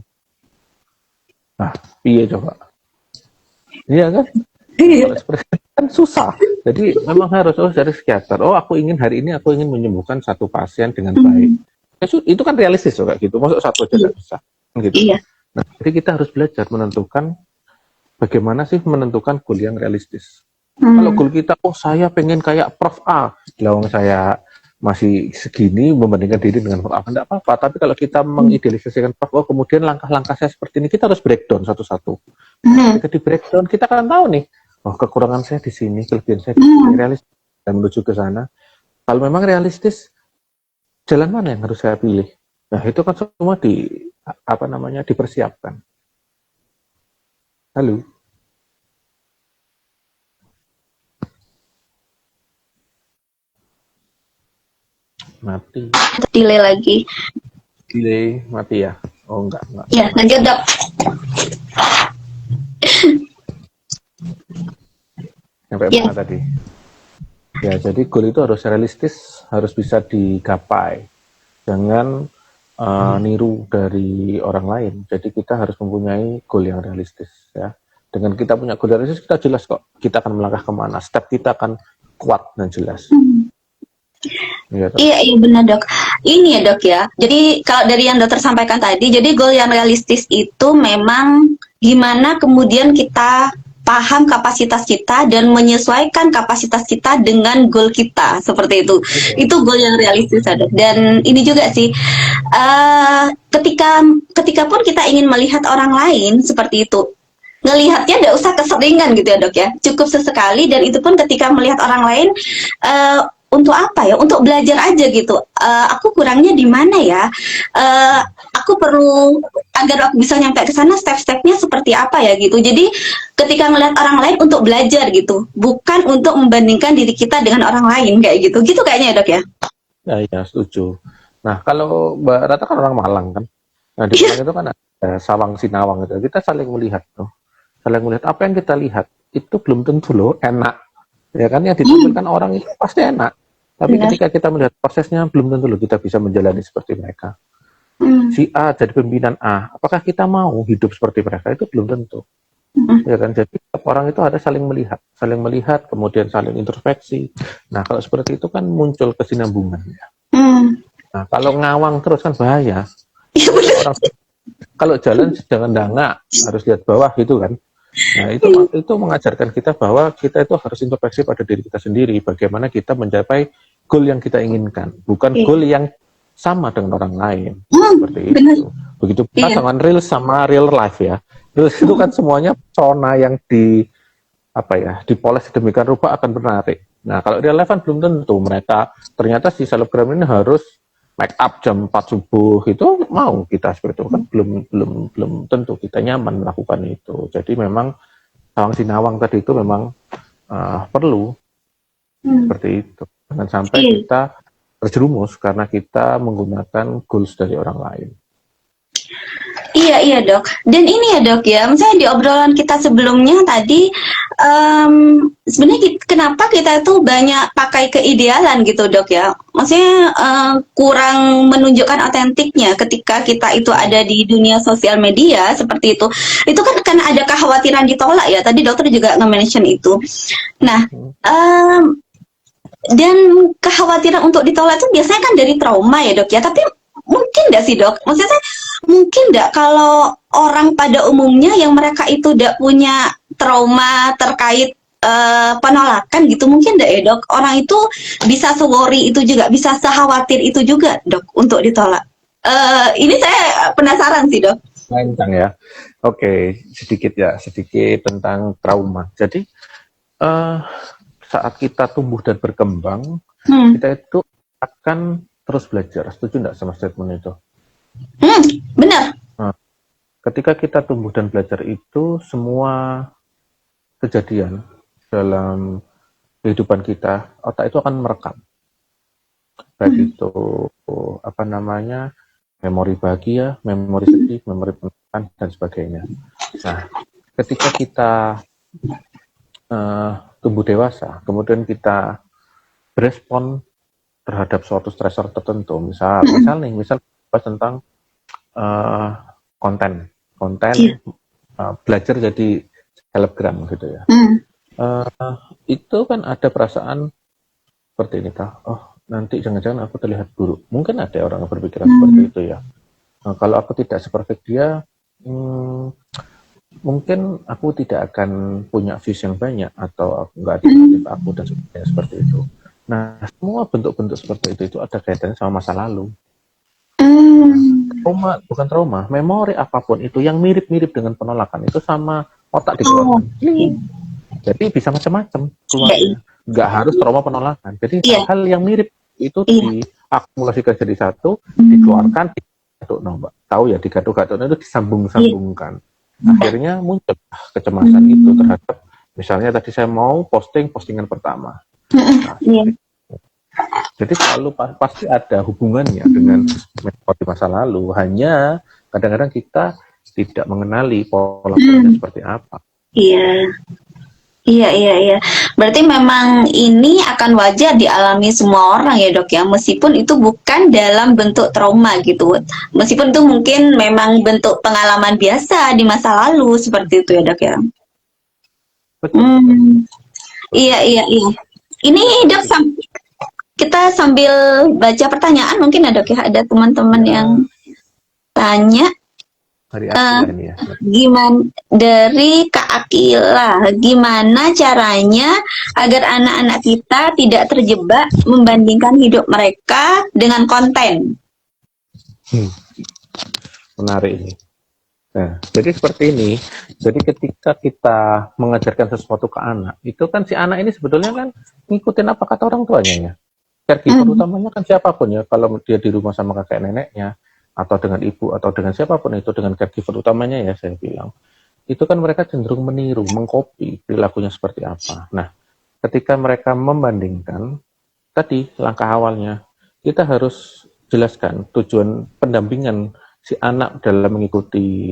Nah, iya coba. Iya kan? Kalau seperti itu kan susah. Jadi memang harus jadi psikiater. Aku ingin hari ini aku ingin menyembuhkan satu pasien dengan baik. Itu kan realistis juga gitu. Masuk satu aja nggak bisa. Gitu. Iya. Nah, jadi kita harus belajar menentukan bagaimana sih menentukan goal yang realistis. Kalau goal kita, saya pengen kayak Prof A, lawang saya masih segini membandingkan diri dengan Prof A, tidak apa-apa. Tapi kalau kita mengidealisasikan Prof A, kemudian langkah-langkah saya seperti ini, kita harus breakdown satu-satu. Ketika di breakdown, kita akan tahu nih, kekurangan saya di sini, kelebihan saya di sini, realistis dan menuju ke sana. Kalau memang realistis, jalan mana yang harus saya pilih? Nah, itu kan semua dipersiapkan. Halo. Mati. Delay lagi. Delay mati ya? Oh enggak. Ya, lanjut dok. Sampai mana tadi? Ya, jadi goal itu harus realistis, harus bisa digapai. Jangan niru dari orang lain. Jadi kita harus mempunyai goal yang realistis ya. Dengan kita punya goal realistis, kita jelas kok kita akan melangkah kemana. Step kita akan kuat dan jelas. Iya benar dok. Ini ya dok ya. Jadi kalau dari yang dokter sampaikan tadi, jadi goal yang realistis itu memang gimana kemudian kita paham kapasitas kita dan menyesuaikan kapasitas kita dengan goal kita, seperti itu. Itu goal yang realistis dok. Dan ini juga sih, ketika pun kita ingin melihat orang lain seperti itu, ngelihatnya tidak usah keseringan gitu ya dok ya, cukup sesekali, dan itu pun ketika melihat orang lain untuk apa ya, untuk belajar aja gitu. Aku kurangnya di mana ya, aku perlu agar aku bisa nyampe ke sana, step-stepnya seperti apa ya gitu. Jadi ketika melihat orang lain untuk belajar gitu, bukan untuk membandingkan diri kita dengan orang lain kayak gitu kayaknya ya dok ya. Ya setuju. Nah kalau Mbak Rata kan orang Malang kan, nah di Malang itu kan ada Sawang Sinawang gitu, kita saling melihat tuh. Saling melihat apa yang kita lihat itu belum tentu loh enak ya kan, yang ditampilkan orang itu pasti enak, tapi ketika kita melihat prosesnya belum tentu loh kita bisa menjalani seperti mereka. Si A jadi pimpinan A, apakah kita mau hidup seperti mereka? Itu belum tentu ya kan. Jadi orang itu ada saling melihat kemudian saling introspeksi. Nah kalau seperti itu kan muncul kesinambungan ya. Nah kalau ngawang terus kan bahaya. Orang kalau jalan jangan dangak, harus lihat bawah gitu kan. Nah itu mengajarkan kita bahwa kita itu harus introspeksi pada diri kita sendiri, bagaimana kita mencapai goal yang kita inginkan, bukan goal yang sama dengan orang lain. Seperti itu. Begitu pula dengan real sama real life ya. Real itu kan semuanya zona yang dipoles sedemikian rupa akan menarik. Nah kalau real life kan belum tentu, mereka ternyata si selebgram ini harus make up jam 4 subuh, itu mau kita seperti itu kan belum tentu kita nyaman melakukan itu. Jadi memang Sawang Sinawang tadi itu memang perlu seperti itu. Jangan sampai kita terjerumus karena kita menggunakan goals dari orang lain. Iya, iya dok. Dan ini ya dok ya, misalnya di obrolan kita sebelumnya tadi, sebenarnya kenapa kita tuh banyak pakai keidealan gitu dok ya? Maksudnya kurang menunjukkan otentiknya ketika kita itu ada di dunia sosial media seperti itu. Itu kan karena ada kekhawatiran ditolak ya. Tadi dokter juga nge-mention itu. Nah, em, dan kekhawatiran untuk ditolak itu biasanya kan dari trauma ya dok ya. Tapi mungkin nggak sih dok? Maksudnya saya, mungkin nggak kalau orang pada umumnya yang mereka itu tidak punya trauma terkait penolakan gitu, mungkin nggak ya dok? Orang itu bisa se-worry itu juga, bisa sekhawatir itu juga dok untuk ditolak. Ini saya penasaran sih dok. Lancang ya. Oke, sedikit tentang trauma. Jadi eh, saat kita tumbuh dan berkembang, Hmm, kita itu akan terus belajar. Setuju nggak sama statement itu? benar. Nah, ketika kita tumbuh dan belajar itu, semua kejadian dalam kehidupan kita, otak itu akan merekam. Baik Hmm, itu apa namanya, memori bahagia, memori sedih, memori penolakan, dan sebagainya. Nah, ketika kita tumbuh dewasa, kemudian kita berespon terhadap suatu stresor tertentu, misal bahas tentang eh, konten, iya. belajar jadi selebgram gitu ya. Hmm, Itu kan ada perasaan seperti ini kah? Oh, nanti jangan-jangan aku terlihat buruk. Mungkin ada orang yang berpikiran seperti hmm, itu ya. Nah, kalau aku tidak seperfect dia, hmm, mungkin aku tidak akan punya views yang banyak atau aku nggak ada yang ngintip aku dan sebagainya seperti itu. Nah, semua bentuk-bentuk seperti itu ada kaitannya sama masa lalu. hmm. Bukan trauma, memori apapun itu yang mirip-mirip dengan penolakan itu sama otak Oh, dikeluarkan. oke. Jadi bisa macam-macam Iya, keluarnya. Nggak harus trauma penolakan. Jadi iya, hal-hal yang mirip itu iya. diakumulasikan jadi satu, Hmm, dikeluarkan, digaduk, no, Mbak. Tahu ya, digaduk-gaduk itu iya. disambung-sambungkan. Akhirnya muncul kecemasan itu terhadap, misalnya tadi saya mau postingan pertama. Nah, Iya. jadi selalu pasti ada hubungannya dengan memori masa lalu. Hanya kadang-kadang kita tidak mengenali pola polanya seperti apa. Iya. Iya, iya, iya. Berarti memang ini akan wajar dialami semua orang ya dok ya, meskipun itu bukan dalam bentuk trauma gitu. Meskipun itu mungkin memang bentuk pengalaman biasa di masa lalu seperti itu ya dok ya. Betul, betul. Hmm, iya, iya, iya. Ini dok, kita sambil baca pertanyaan mungkin ya dok ya, ada teman-teman yang Ya, tanya. hari eh, Akila ini ya. Gimana dari Kak Akila, gimana caranya agar anak-anak kita tidak terjebak membandingkan hidup mereka dengan konten? Hmm, menarik ini. Nah, jadi seperti ini. Jadi ketika kita mengajarkan sesuatu ke anak, itu kan si anak ini sebetulnya kan ngikutin apa kata orang tuanya ya. Caregiver Hmm, utamanya kan siapapun ya, kalau dia di rumah sama kakek neneknya, atau dengan ibu, atau dengan siapapun itu, dengan caregiver utamanya ya saya bilang. Itu kan mereka cenderung meniru, mengkopi perilakunya seperti apa. Nah, ketika mereka membandingkan, tadi langkah awalnya, kita harus jelaskan tujuan pendampingan si anak dalam mengikuti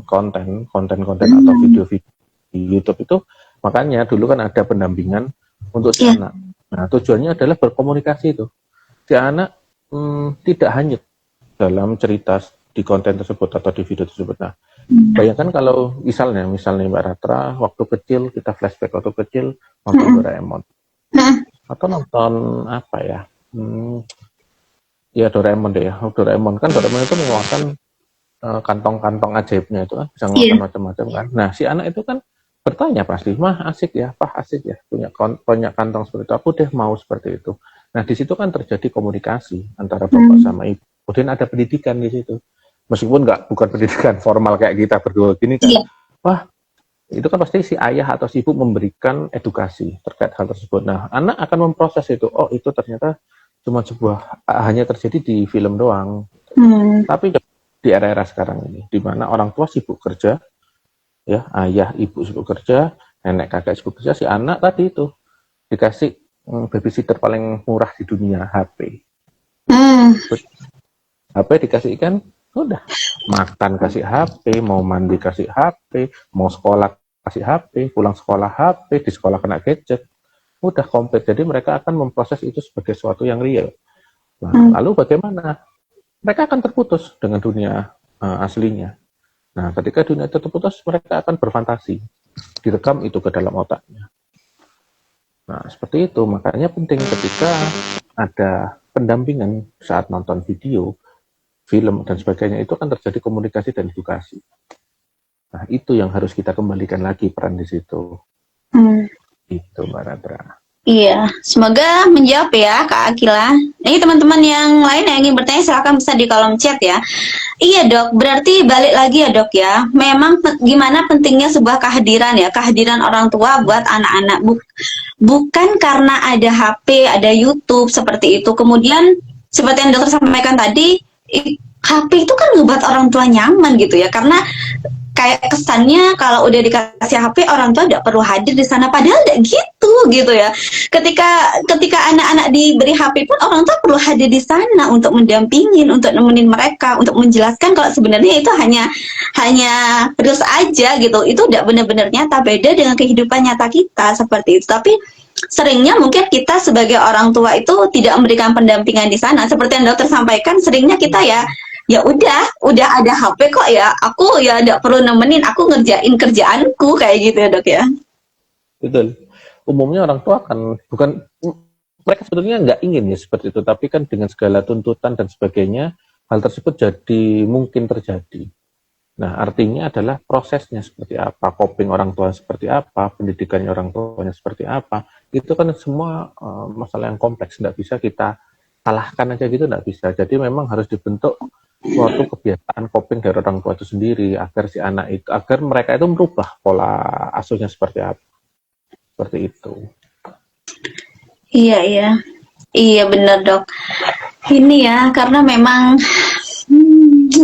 konten-konten atau hmm, video-video di YouTube itu. Makanya dulu kan ada pendampingan untuk si iya, anak. Nah, tujuannya adalah berkomunikasi itu. Si anak tidak hanyut dalam cerita di konten tersebut atau di video tersebut. Nah, bayangkan kalau misalnya Mbak Ratra waktu kecil, kita flashback waktu kecil nonton hmm, Doraemon hmm, atau nonton apa ya, ya Doraemon deh ya. Doraemon itu mengeluarkan kantong-kantong ajaibnya itu kan bisa iya, mengeluarkan macam-macam kan. Nah, si anak itu kan bertanya pasti, mah asik ya, pah asik ya, punya kantong seperti itu, aku deh mau seperti itu. Nah, di situ kan terjadi komunikasi antara bapak hmm, sama ibu. Kemudian ada pendidikan di situ. Meskipun bukan pendidikan formal kayak kita berdua gini kan. iya, Wah, itu kan pasti si ayah atau si ibu memberikan edukasi terkait hal tersebut. Nah, anak akan memproses itu. Oh, itu ternyata cuma hanya terjadi di film doang. hmm, Tapi di era-era sekarang ini, di mana orang tua sibuk kerja, ya ayah ibu sibuk kerja, nenek kakek sibuk kerja, si anak tadi itu dikasih babysitter paling murah di dunia, HP. hmm, HP dikasihkan Udah, makan kasih HP, mau mandi kasih HP, mau sekolah kasih HP, pulang sekolah HP, di sekolah kena gadget. Udah komplit. Jadi mereka akan memproses itu sebagai sesuatu yang real. Nah, lalu bagaimana? Mereka akan terputus dengan dunia aslinya. Nah, ketika dunia itu terputus, mereka akan berfantasi. Direkam itu ke dalam otaknya. Nah, seperti itu. Makanya penting ketika ada pendampingan saat nonton video, film, dan sebagainya, itu akan terjadi komunikasi dan edukasi. Nah, itu yang harus kita kembalikan lagi peran di situ. Itu, Mbak Radra. Iya, semoga menjawab ya Kak Akila. Ini teman-teman yang lain yang ingin bertanya silakan bisa di kolom chat ya. Iya dok, berarti balik lagi ya dok ya. Memang gimana pentingnya sebuah kehadiran ya, kehadiran orang tua buat anak-anak. Bukan karena ada HP, ada YouTube seperti itu. Kemudian seperti yang dokter sampaikan tadi, HP itu kan ngebuat orang tua nyaman gitu ya. Karena kayak kesannya kalau udah dikasih HP orang tua tidak perlu hadir di sana, padahal tidak gitu ya. Ketika anak-anak diberi HP pun orang tua perlu hadir di sana untuk mendampingin, untuk nemenin mereka, untuk menjelaskan kalau sebenarnya itu hanya reels aja gitu. Itu tidak benar-benar nyata, beda dengan kehidupan nyata kita seperti itu. Tapi seringnya mungkin kita sebagai orang tua itu tidak memberikan pendampingan di sana. Seperti yang dokter sampaikan, seringnya kita ya udah ada HP kok ya, aku ya tidak perlu nemenin, aku ngerjain kerjaanku kayak gitu ya dok ya. Betul. Umumnya orang tua kan mereka sebetulnya nggak ingin ya seperti itu, tapi kan dengan segala tuntutan dan sebagainya, hal tersebut jadi mungkin terjadi. Nah, artinya adalah prosesnya seperti apa, coping orang tua seperti apa, pendidikannya orang tuanya seperti apa, itu kan semua masalah yang kompleks, nggak bisa kita salahkan aja gitu, nggak bisa. Jadi memang harus dibentuk suatu kebiasaan coping dari orang tua itu sendiri agar si anak itu, agar mereka itu merubah pola asuhnya seperti apa, seperti itu. Iya benar dok. Ini ya karena memang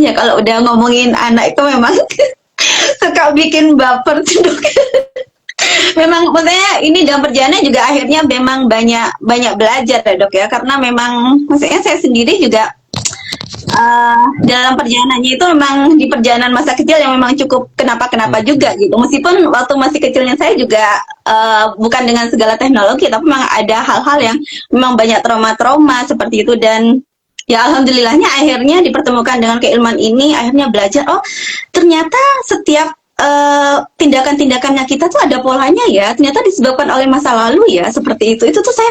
ya kalau udah ngomongin anak itu memang suka bikin baper tuh dok. Memang maksudnya ini dalam perjalanan juga akhirnya memang banyak belajar ya dok ya, karena memang maksudnya saya sendiri juga dalam perjalanannya itu memang di perjalanan masa kecil yang memang cukup kenapa juga gitu. Meskipun waktu masih kecilnya saya juga bukan dengan segala teknologi, tapi memang ada hal-hal yang memang banyak trauma-trauma seperti itu. Dan ya alhamdulillahnya akhirnya dipertemukan dengan keilmuan ini, akhirnya belajar, oh ternyata setiap tindakan-tindakannya kita tuh ada polanya ya, ternyata disebabkan oleh masa lalu ya, seperti itu. Itu tuh saya,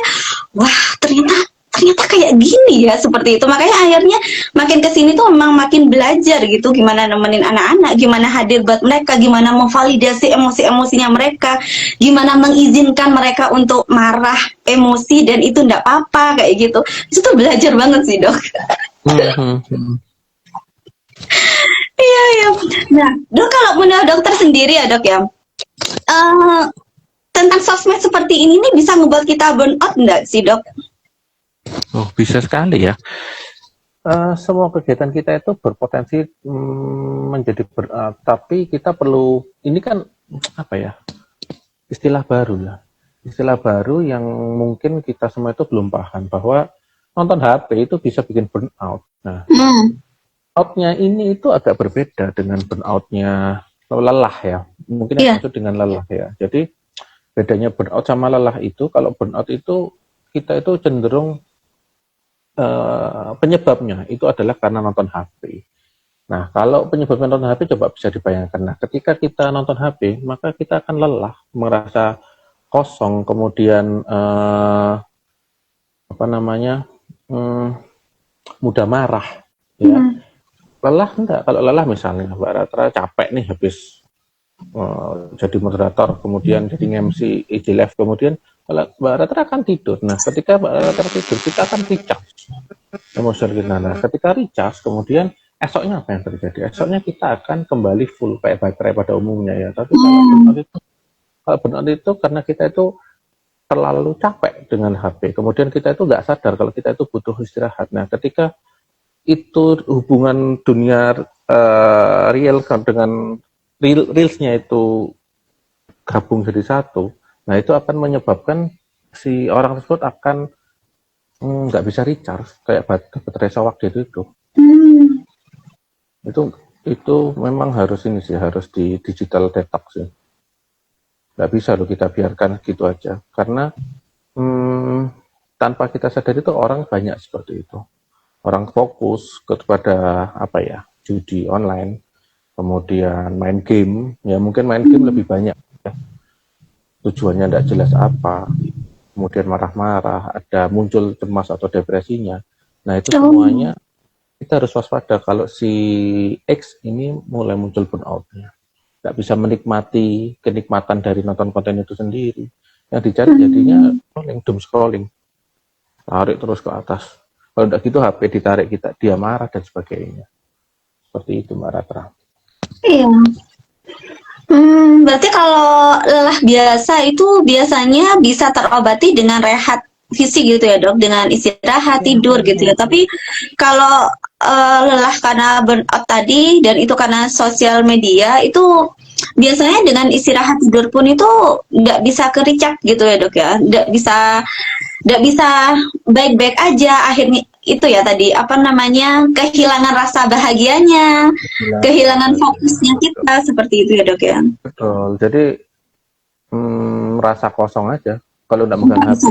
wah ternyata kayak gini ya, seperti itu. Makanya akhirnya makin kesini tuh memang makin belajar gitu, gimana nemenin anak-anak, gimana hadir buat mereka, gimana memvalidasi emosi-emosinya mereka, gimana mengizinkan mereka untuk marah, emosi, dan itu enggak apa-apa kayak gitu. Itu tuh belajar banget sih dok. Iya. Nah dok, kalau menurut dokter sendiri ya dok ya, tentang sosmed seperti ini nih bisa ngebuat kita burn out enggak sih dok? Oh, bisa sekali ya. Semua kegiatan kita itu berpotensi menjadi tapi kita perlu, ini kan apa ya, istilah baru yang mungkin kita semua itu belum paham, bahwa nonton HP itu bisa bikin burnout. Nah, burnoutnya ini itu agak berbeda dengan burnoutnya lelah ya, mungkin yang maksud dengan lelah ya. Jadi bedanya burnout sama lelah itu, kalau burnout itu kita itu cenderung penyebabnya itu adalah karena nonton HP. Nah, kalau penyebabnya nonton HP coba bisa dibayangkan. Nah, ketika kita nonton HP, maka kita akan lelah, merasa kosong, kemudian mudah marah. Ya. Lelah enggak? Kalau lelah misalnya Mbak Ratra capek nih habis jadi moderator, kemudian jadi MC IG Live, kemudian Mbak Ratra akan tidur. Nah, ketika Mbak Ratra tidur, kita akan recharge emosional kita. Nah, ketika recharge, kemudian esoknya apa yang terjadi? Esoknya kita akan kembali full kayak baterai pada umumnya ya. Tapi kalau burnout itu karena kita itu terlalu capek dengan HP. Kemudian kita itu nggak sadar kalau kita itu butuh istirahat. Nah, ketika itu hubungan dunia real dengan reelsnya itu gabung jadi satu, nah itu akan menyebabkan si orang tersebut akan nggak bisa recharge kayak baterai sawak gitu itu. Itu memang harus ini sih, harus di digital detox sih. Nggak bisa loh kita biarkan gitu aja. Karena hmm, tanpa kita sadari itu orang banyak seperti itu. Orang fokus kepada apa ya, judi online, kemudian main game, ya mungkin main game lebih banyak. Ya. Tujuannya tidak jelas apa, kemudian marah-marah, ada muncul cemas atau depresinya. Nah itu semuanya kita harus waspada kalau si X ini mulai muncul burnout-nya. Nggak bisa menikmati kenikmatan dari nonton konten itu sendiri. Yang dicari jadinya scrolling, doom scrolling. Tarik terus ke atas. Kalau tidak gitu HP ditarik kita, dia marah dan sebagainya. Seperti itu Mbak Ratra. Iya. Berarti kalau lelah biasa itu biasanya bisa terobati dengan rehat fisik gitu ya dok, dengan istirahat tidur gitu ya. Tapi kalau lelah karena burnout tadi dan itu karena sosial media itu biasanya dengan istirahat tidur pun itu nggak bisa ke recharge gitu ya dok ya, nggak bisa baik-baik aja akhirnya itu ya tadi apa namanya kehilangan rasa bahagianya, kehilangan fokusnya kita seperti itu ya dok ya. Betul. Jadi merasa kosong aja kalau nggak megang HP.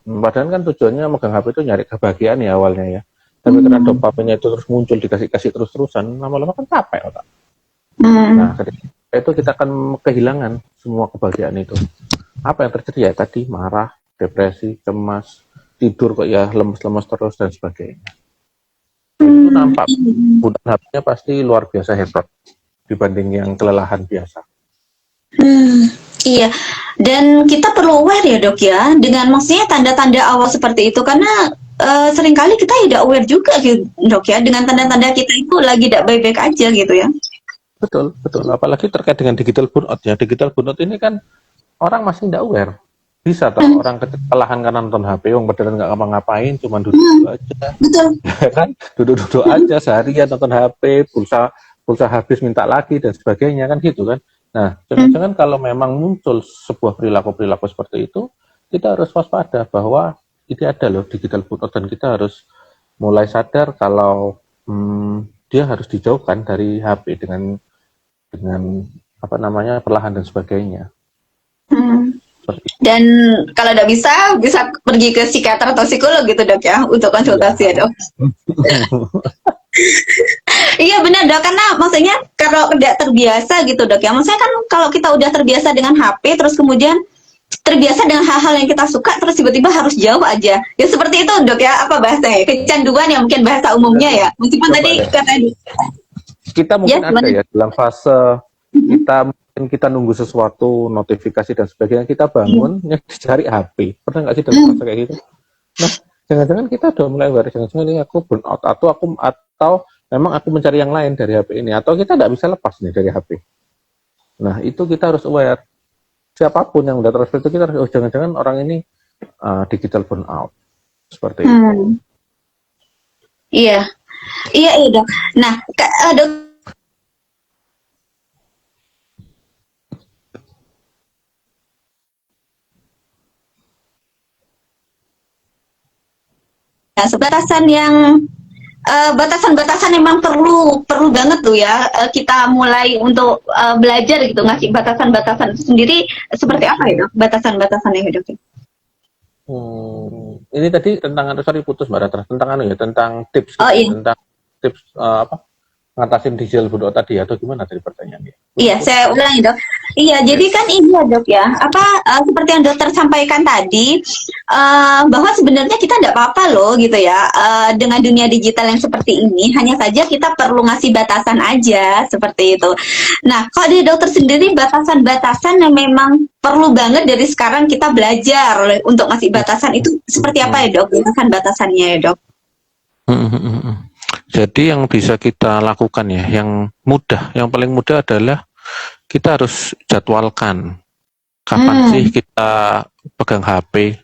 Padahal kan tujuannya megang HP itu nyari kebahagiaan ya awalnya ya. Tapi karena dopaminya itu terus muncul dikasih terus-terusan, lama-lama kan capek otak. Nah, ketika itu kita akan kehilangan semua kebahagiaan itu. Apa yang terjadi ya tadi marah, depresi, cemas, tidur kok ya lemes-lemes terus dan sebagainya. Itu nampak penggunaan HP-nya pasti luar biasa hebat dibanding yang kelelahan biasa. Iya, dan kita perlu aware ya dok ya, dengan maksudnya tanda-tanda awal seperti itu karena seringkali kita tidak aware juga gitu dok ya, dengan tanda-tanda kita itu lagi tidak baik-baik aja gitu ya. Betul, betul. Apalagi terkait dengan digital burnout ya. Digital burnout ini kan orang masih tidak aware. Bisa toh orang kelelahan karena nonton HP, yang beneran nggak ngapa-ngapain, cuma duduk aja, Betul. kan? Duduk-duduk aja seharian nonton HP, pulsa habis minta lagi dan sebagainya kan gitu kan. Nah, jangan-jangan kalau memang muncul sebuah perilaku-perilaku seperti itu, kita harus waspada bahwa ini ada loh digital burnout dan kita harus mulai sadar kalau dia harus dijauhkan dari HP dengan apa namanya perlahan dan sebagainya. Dan kalau tidak bisa pergi ke psikiater atau psikolog gitu dok ya untuk konsultasi ya dok. Iya benar dok, karena maksudnya kalau tidak terbiasa gitu dok ya, maksudnya kan kalau kita udah terbiasa dengan HP terus kemudian terbiasa dengan hal-hal yang kita suka terus tiba-tiba harus jauh aja ya seperti itu dok ya, apa bahasanya kecanduan ya mungkin bahasa umumnya ya, meskipun Coba tadi deh. kata Kita mungkin ya, ada ya dalam fase kita nunggu sesuatu notifikasi dan sebagainya, kita bangun yang dicari HP. Pernah nggak sih dalam fase kayak gitu? Nah, jangan-jangan kita udah mulai aware, jangan-jangan ini aku burnout atau memang aku mencari yang lain dari HP ini, atau kita nggak bisa lepas nih dari HP. Nah, itu kita harus aware. Siapapun yang udah transfer itu kita harus, oh jangan-jangan orang ini digital burnout. Seperti itu. Iya, iya dok. Nah, dok, nah, batasan yang batasan-batasan memang perlu banget tuh ya kita mulai untuk belajar gitu, ngasih batasan-batasan sendiri seperti apa ya dok? Batasan-batasannya ya dok? Ini tadi tentang sorry putus Mbak Ratra, tentang tips iya. tentang tips apa ngatasin digital burnout tadi atau gimana tadi pertanyaannya? Iya, saya ulangi dok. Iya, jadi kan ini ya dok ya, seperti yang dokter sampaikan tadi, bahwa sebenarnya kita tidak apa-apa loh gitu ya, dengan dunia digital yang seperti ini, hanya saja kita perlu ngasih batasan aja, seperti itu. Nah, kalau dari dokter sendiri, batasan-batasan yang memang perlu banget dari sekarang kita belajar untuk ngasih batasan itu seperti apa ya dok, batasan-batasannya ya dok? Jadi yang bisa kita lakukan ya, yang paling mudah adalah kita harus jadwalkan kapan sih kita pegang HP,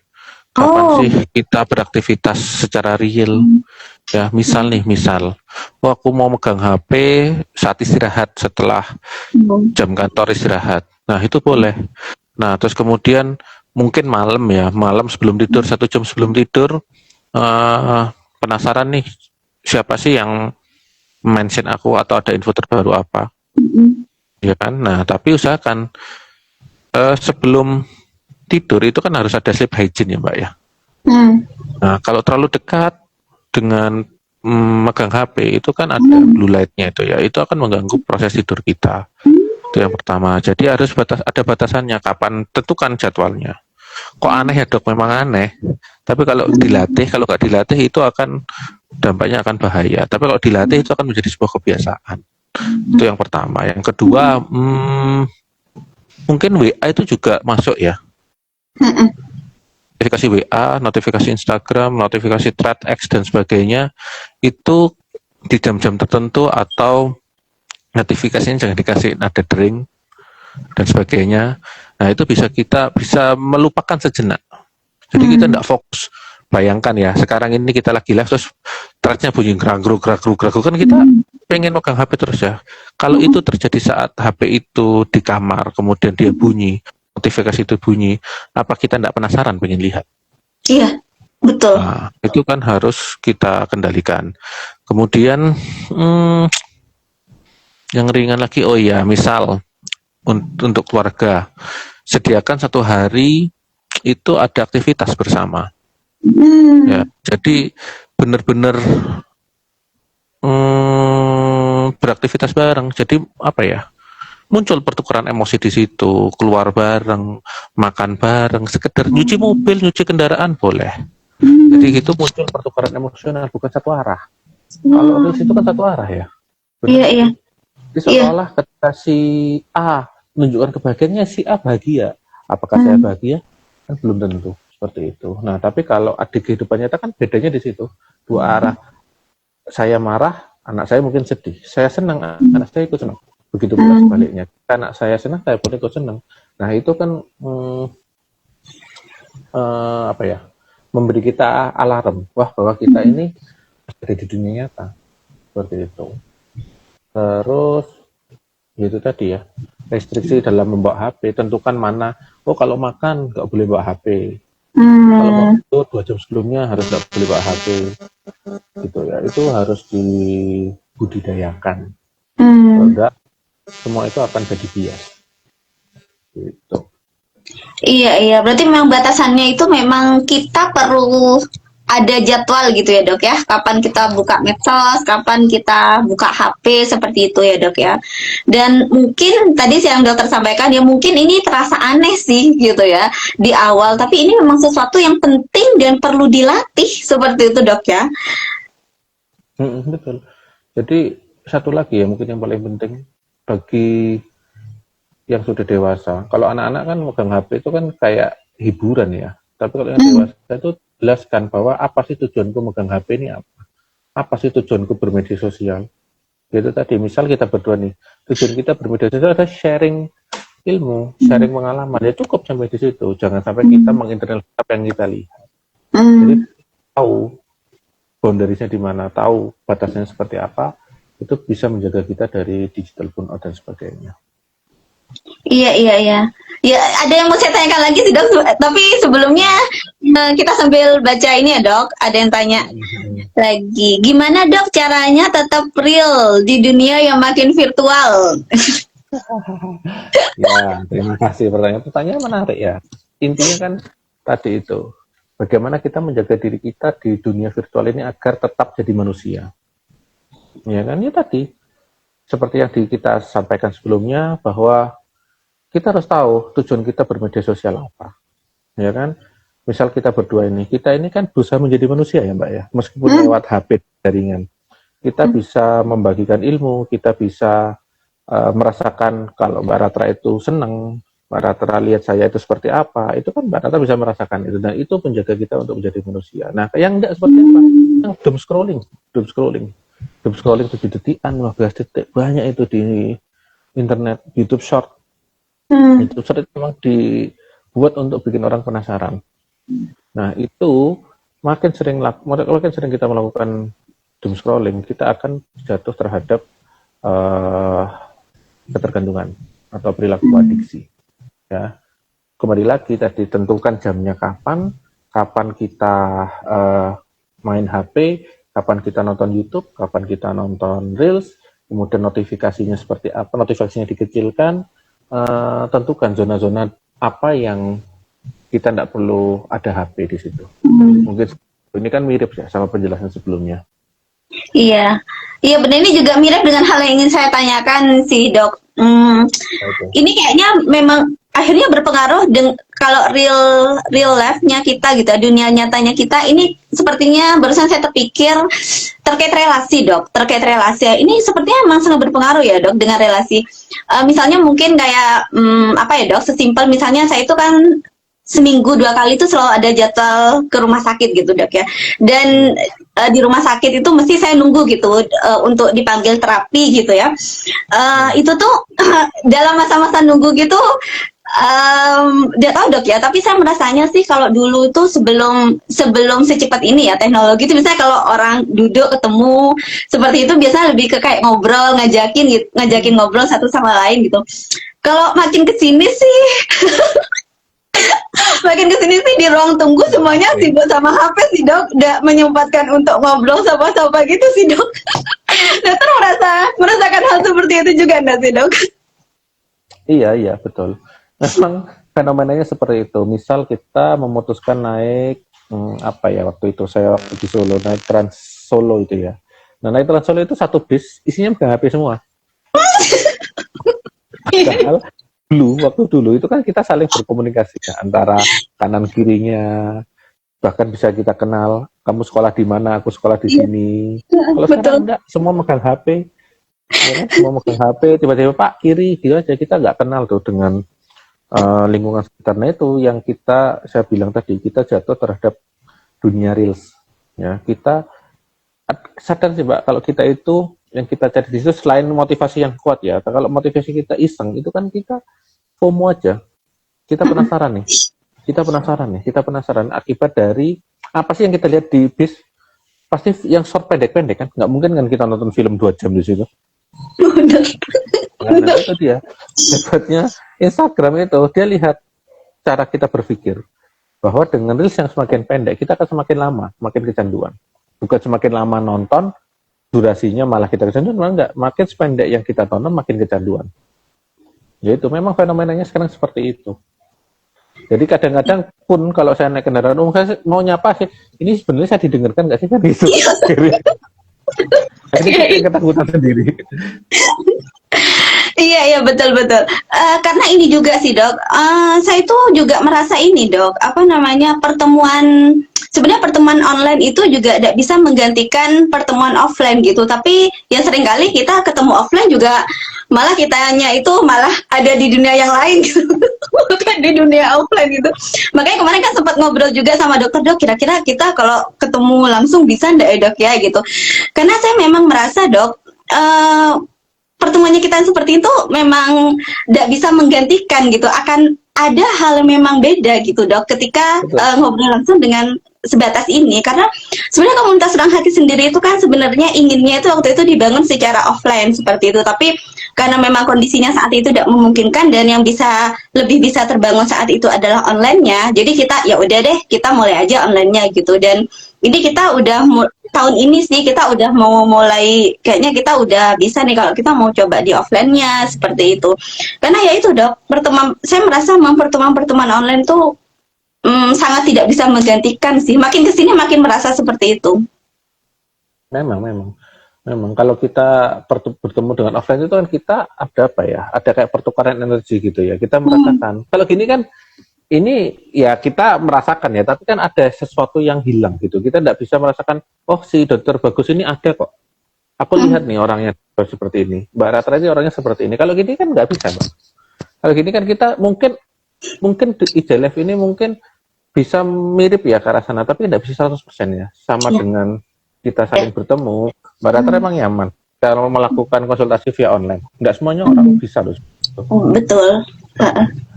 kapan sih kita beraktivitas secara real. Ya, misal, aku mau megang HP saat istirahat setelah jam kantor istirahat. Nah, itu boleh. Nah, terus kemudian mungkin malam sebelum tidur, 1 jam sebelum tidur, penasaran nih, siapa sih yang mention aku atau ada info terbaru apa, ya kan? Nah, tapi usahakan sebelum tidur itu kan harus ada sleep hygiene ya Mbak ya. Nah, kalau terlalu dekat dengan megang HP itu kan ada blue light-nya itu ya, itu akan mengganggu proses tidur kita. Itu yang pertama. Jadi harus ada batasannya, kapan tentukan jadwalnya. Kok aneh ya dok, memang aneh. Tapi kalau nggak dilatih itu akan dampaknya akan bahaya. Tapi kalau dilatih itu akan menjadi sebuah kebiasaan. Itu yang pertama. Yang kedua, mungkin WA itu juga masuk ya. Notifikasi WA, notifikasi Instagram, notifikasi thread X dan sebagainya itu di jam-jam tertentu atau notifikasinya jangan dikasih nada dering dan sebagainya. Nah itu kita bisa melupakan sejenak. Jadi kita tidak fokus. Bayangkan ya, sekarang ini kita lagi live terus threadnya bunyi gerak-geruk kan kita pengen megang HP terus ya. Kalau itu terjadi saat HP itu di kamar, kemudian dia bunyi, notifikasi itu bunyi, apa kita tidak penasaran pengen lihat? Iya, betul. Nah, itu kan harus kita kendalikan. Kemudian yang ringan lagi, oh ya, misal untuk keluarga, sediakan satu hari itu ada aktivitas bersama. Ya, jadi benar-benar beraktivitas bareng. Jadi apa ya? Muncul pertukaran emosi di situ, keluar bareng, makan bareng, sekedar nyuci mobil, nyuci kendaraan boleh. Jadi itu muncul pertukaran emosional, bukan satu arah. Kalau di situ kan satu arah ya. Iya, iya. Jadi seolah ketika si A menunjukkan kebahagiaannya, si A bahagia. Apakah saya bahagia? Kan belum tentu seperti itu. Nah, tapi kalau di kehidupan nyata kan bedanya di situ. Dua arah. Saya marah, anak saya mungkin sedih. Saya senang, anak saya ikut senang. Begitu pula sebaliknya. Anak saya senang, saya pun ikut senang. Nah, itu kan apa ya? Memberi kita alarm. Wah, bahwa kita ini ada di dunia nyata. Seperti itu. Terus itu tadi ya, restriksi dalam membawa HP, tentukan mana, kalau makan nggak boleh bawa HP, kalau mau tidur 2 jam sebelumnya harus nggak boleh bawa HP, gitu ya, itu harus dibudidayakan, kalau enggak semua itu akan jadi bias, gitu. Iya, berarti memang batasannya itu memang kita perlu ada jadwal gitu ya dok ya, kapan kita buka medsos, kapan kita buka HP, seperti itu ya dok ya. Dan mungkin tadi yang dokter sampaikan ya, mungkin ini terasa aneh sih gitu ya di awal, tapi ini memang sesuatu yang penting dan perlu dilatih, seperti itu dok ya. Betul. Jadi satu lagi ya, mungkin yang paling penting bagi yang sudah dewasa, kalau anak-anak kan megang HP itu kan kayak hiburan ya, tapi kalau yang dewasa itu jelaskan bahwa apa sih tujuanku megang HP ini, apa sih tujuanku bermedia sosial, gitu tadi. Misal kita berdua nih, tujuan kita bermedia sosial adalah sharing ilmu, sharing pengalaman, ya cukup sampai di situ. Jangan sampai kita menginternalisasi apa yang kita lihat. Jadi tahu boundariesnya di mana, tahu batasnya seperti apa, itu bisa menjaga kita dari digital burnout dan sebagainya. Iya. Ya, ada yang mau saya tanyakan lagi sih dok, tapi sebelumnya kita sambil baca ini ya dok, ada yang tanya lagi, gimana dok caranya tetap real di dunia yang makin virtual? Ya, terima kasih pertanyaan menarik ya. Intinya kan tadi itu, bagaimana kita menjaga diri kita di dunia virtual ini agar tetap jadi manusia. Ya kan, ya tadi seperti yang kita sampaikan sebelumnya, bahwa kita harus tahu tujuan kita bermedia sosial apa, ya kan. Misal kita berdua ini, kita ini kan berusaha menjadi manusia ya Mbak ya, meskipun lewat HP jaringan. Kita bisa membagikan ilmu, kita bisa merasakan kalau Mbak Ratra itu senang, Mbak Ratra lihat saya itu seperti apa, itu kan Mbak Ratra bisa merasakan itu, dan itu menjaga kita untuk menjadi manusia. Nah, yang enggak seperti apa? Yang doom scrolling 7 detikan, 15 detik, banyak itu di internet, YouTube Short. YouTube Short itu memang dibuat untuk bikin orang penasaran. Nah, itu makin sering kita melakukan doom scrolling, kita akan jatuh terhadap ketergantungan atau perilaku adiksi. Ya, kembali lagi tadi, tentukan jamnya kapan kita main HP, Kapan kita nonton YouTube, kapan kita nonton Reels, kemudian notifikasinya seperti apa, notifikasinya dikecilkan, tentukan zona-zona apa yang kita tidak perlu ada HP di situ. Mungkin ini kan mirip ya sama penjelasan sebelumnya. Iya, iya benar, ini juga mirip dengan hal yang ingin saya tanyakan sih dok. Ini kayaknya memang akhirnya berpengaruh kalau real life-nya kita gitu, dunia nyatanya kita ini sepertinya barusan saya terpikir terkait relasi dok, terkait relasi ini sepertinya memang sangat berpengaruh ya dok dengan relasi. Misalnya mungkin kayak apa ya dok, sesimpel misalnya saya itu kan seminggu 2 kali itu selalu ada jadwal ke rumah sakit gitu dok ya, dan di rumah sakit itu mesti saya nunggu gitu untuk dipanggil terapi gitu ya. Itu tuh dalam masa-masa nunggu gitu, nggak tahu dok ya, tapi saya merasanya sih kalau dulu itu sebelum secepat ini ya teknologi itu, misalnya kalau orang duduk ketemu seperti itu biasanya lebih ke kayak ngobrol, ngajakin ngobrol satu sama lain gitu. Kalau makin kesini sih makin kesini sih di ruang tunggu semuanya sibuk sama HP sih dok, nggak menyempatkan untuk ngobrol sama-sama gitu sih dok. Dokter merasakan hal seperti itu juga enggak sih dok? Iya betul. Memang fenomenanya seperti itu. Misal kita memutuskan naik apa ya, waktu itu saya di Solo naik Trans Solo itu ya. Nah naik Trans Solo itu satu bis isinya pegang HP semua. Padahal waktu dulu itu kan kita saling berkomunikasi ya, antara kanan kirinya, bahkan bisa kita kenal, kamu sekolah di mana, aku sekolah di sini. Kalau sekarang enggak, semua megang HP, ya kan? Semua megang HP, tiba-tiba Pak kiri, gitu aja, kita nggak kenal tuh dengan lingkungan sekitarnya. Itu yang saya bilang tadi, kita jatuh terhadap dunia reels. Ya, kita sadar sih Pak, kalau kita itu yang kita cari di situ selain motivasi yang kuat ya, kalau motivasi kita iseng itu kan kita FOMO aja, kita penasaran nih, kita penasaran akibat dari apa sih yang kita lihat di bis, pasti yang short pendek-pendek kan, nggak mungkin kan kita nonton film 2 jam di situ. Nah, itu dia hebatnya Instagram itu, dia lihat cara kita berpikir bahwa dengan reels yang semakin pendek kita akan semakin lama, semakin kecanduan, bukan semakin lama nonton durasinya malah kita kecanduan, malah enggak, makin sependek yang kita tonton makin kecanduan. Ya itu memang fenomenanya sekarang seperti itu. Jadi kadang-kadang pun kalau saya naik kendaraan umum, saya mau nyapa sih, ini sebenarnya saya didengarkan nggak sih kan gitu. Ini saya ketakutan sendiri. Iya betul. Karena ini juga sih dok, saya itu juga merasa ini dok, apa namanya, sebenarnya pertemuan online itu juga tidak bisa menggantikan pertemuan offline gitu. Tapi ya seringkali kita ketemu offline juga malah kitanya itu malah ada di dunia yang lain gitu. Bukan di dunia offline gitu. Makanya kemarin kan sempat ngobrol juga sama dokter, dok kira-kira kita kalau ketemu langsung bisa ndak ya dok ya gitu. Karena saya memang merasa dok, pertemuannya kita seperti itu memang tidak bisa menggantikan gitu, akan ada hal yang memang beda gitu dok ketika ngobrol langsung dengan sebatas ini. Karena sebenarnya komunitas Ruang Hati sendiri itu kan sebenarnya inginnya itu waktu itu dibangun secara offline seperti itu, tapi karena memang kondisinya saat itu tidak memungkinkan dan yang lebih bisa terbangun saat itu adalah online-nya, jadi kita ya udah deh kita mulai aja online-nya gitu. Dan ini kita udah tahun ini sih kita udah mau mulai, kayaknya kita udah bisa nih kalau kita mau coba di offline-nya seperti itu. Karena ya itu dok, saya merasa pertemuan online tuh sangat tidak bisa menggantikan sih. Makin kesini makin merasa seperti itu. Memang kalau kita bertemu dengan offline itu kan kita ada apa ya? Ada kayak pertukaran energi gitu ya. Kita merasakan. Kalau gini kan ini ya kita merasakan ya, tapi kan ada sesuatu yang hilang gitu. Kita tidak bisa merasakan, oh si dokter Bagus ini ada kok. Aku lihat nih orangnya seperti ini. Mbak Ratra ini orangnya seperti ini. Kalau gini kan nggak bisa, Mbak. Kalau gini kan kita mungkin IJLF ini mungkin bisa mirip ya ke arah sana, tapi tidak bisa 100% ya. Sama dengan kita saling bertemu, Mbak Ratra emang nyaman kalau melakukan konsultasi via online. Nggak semuanya orang bisa loh. Betul.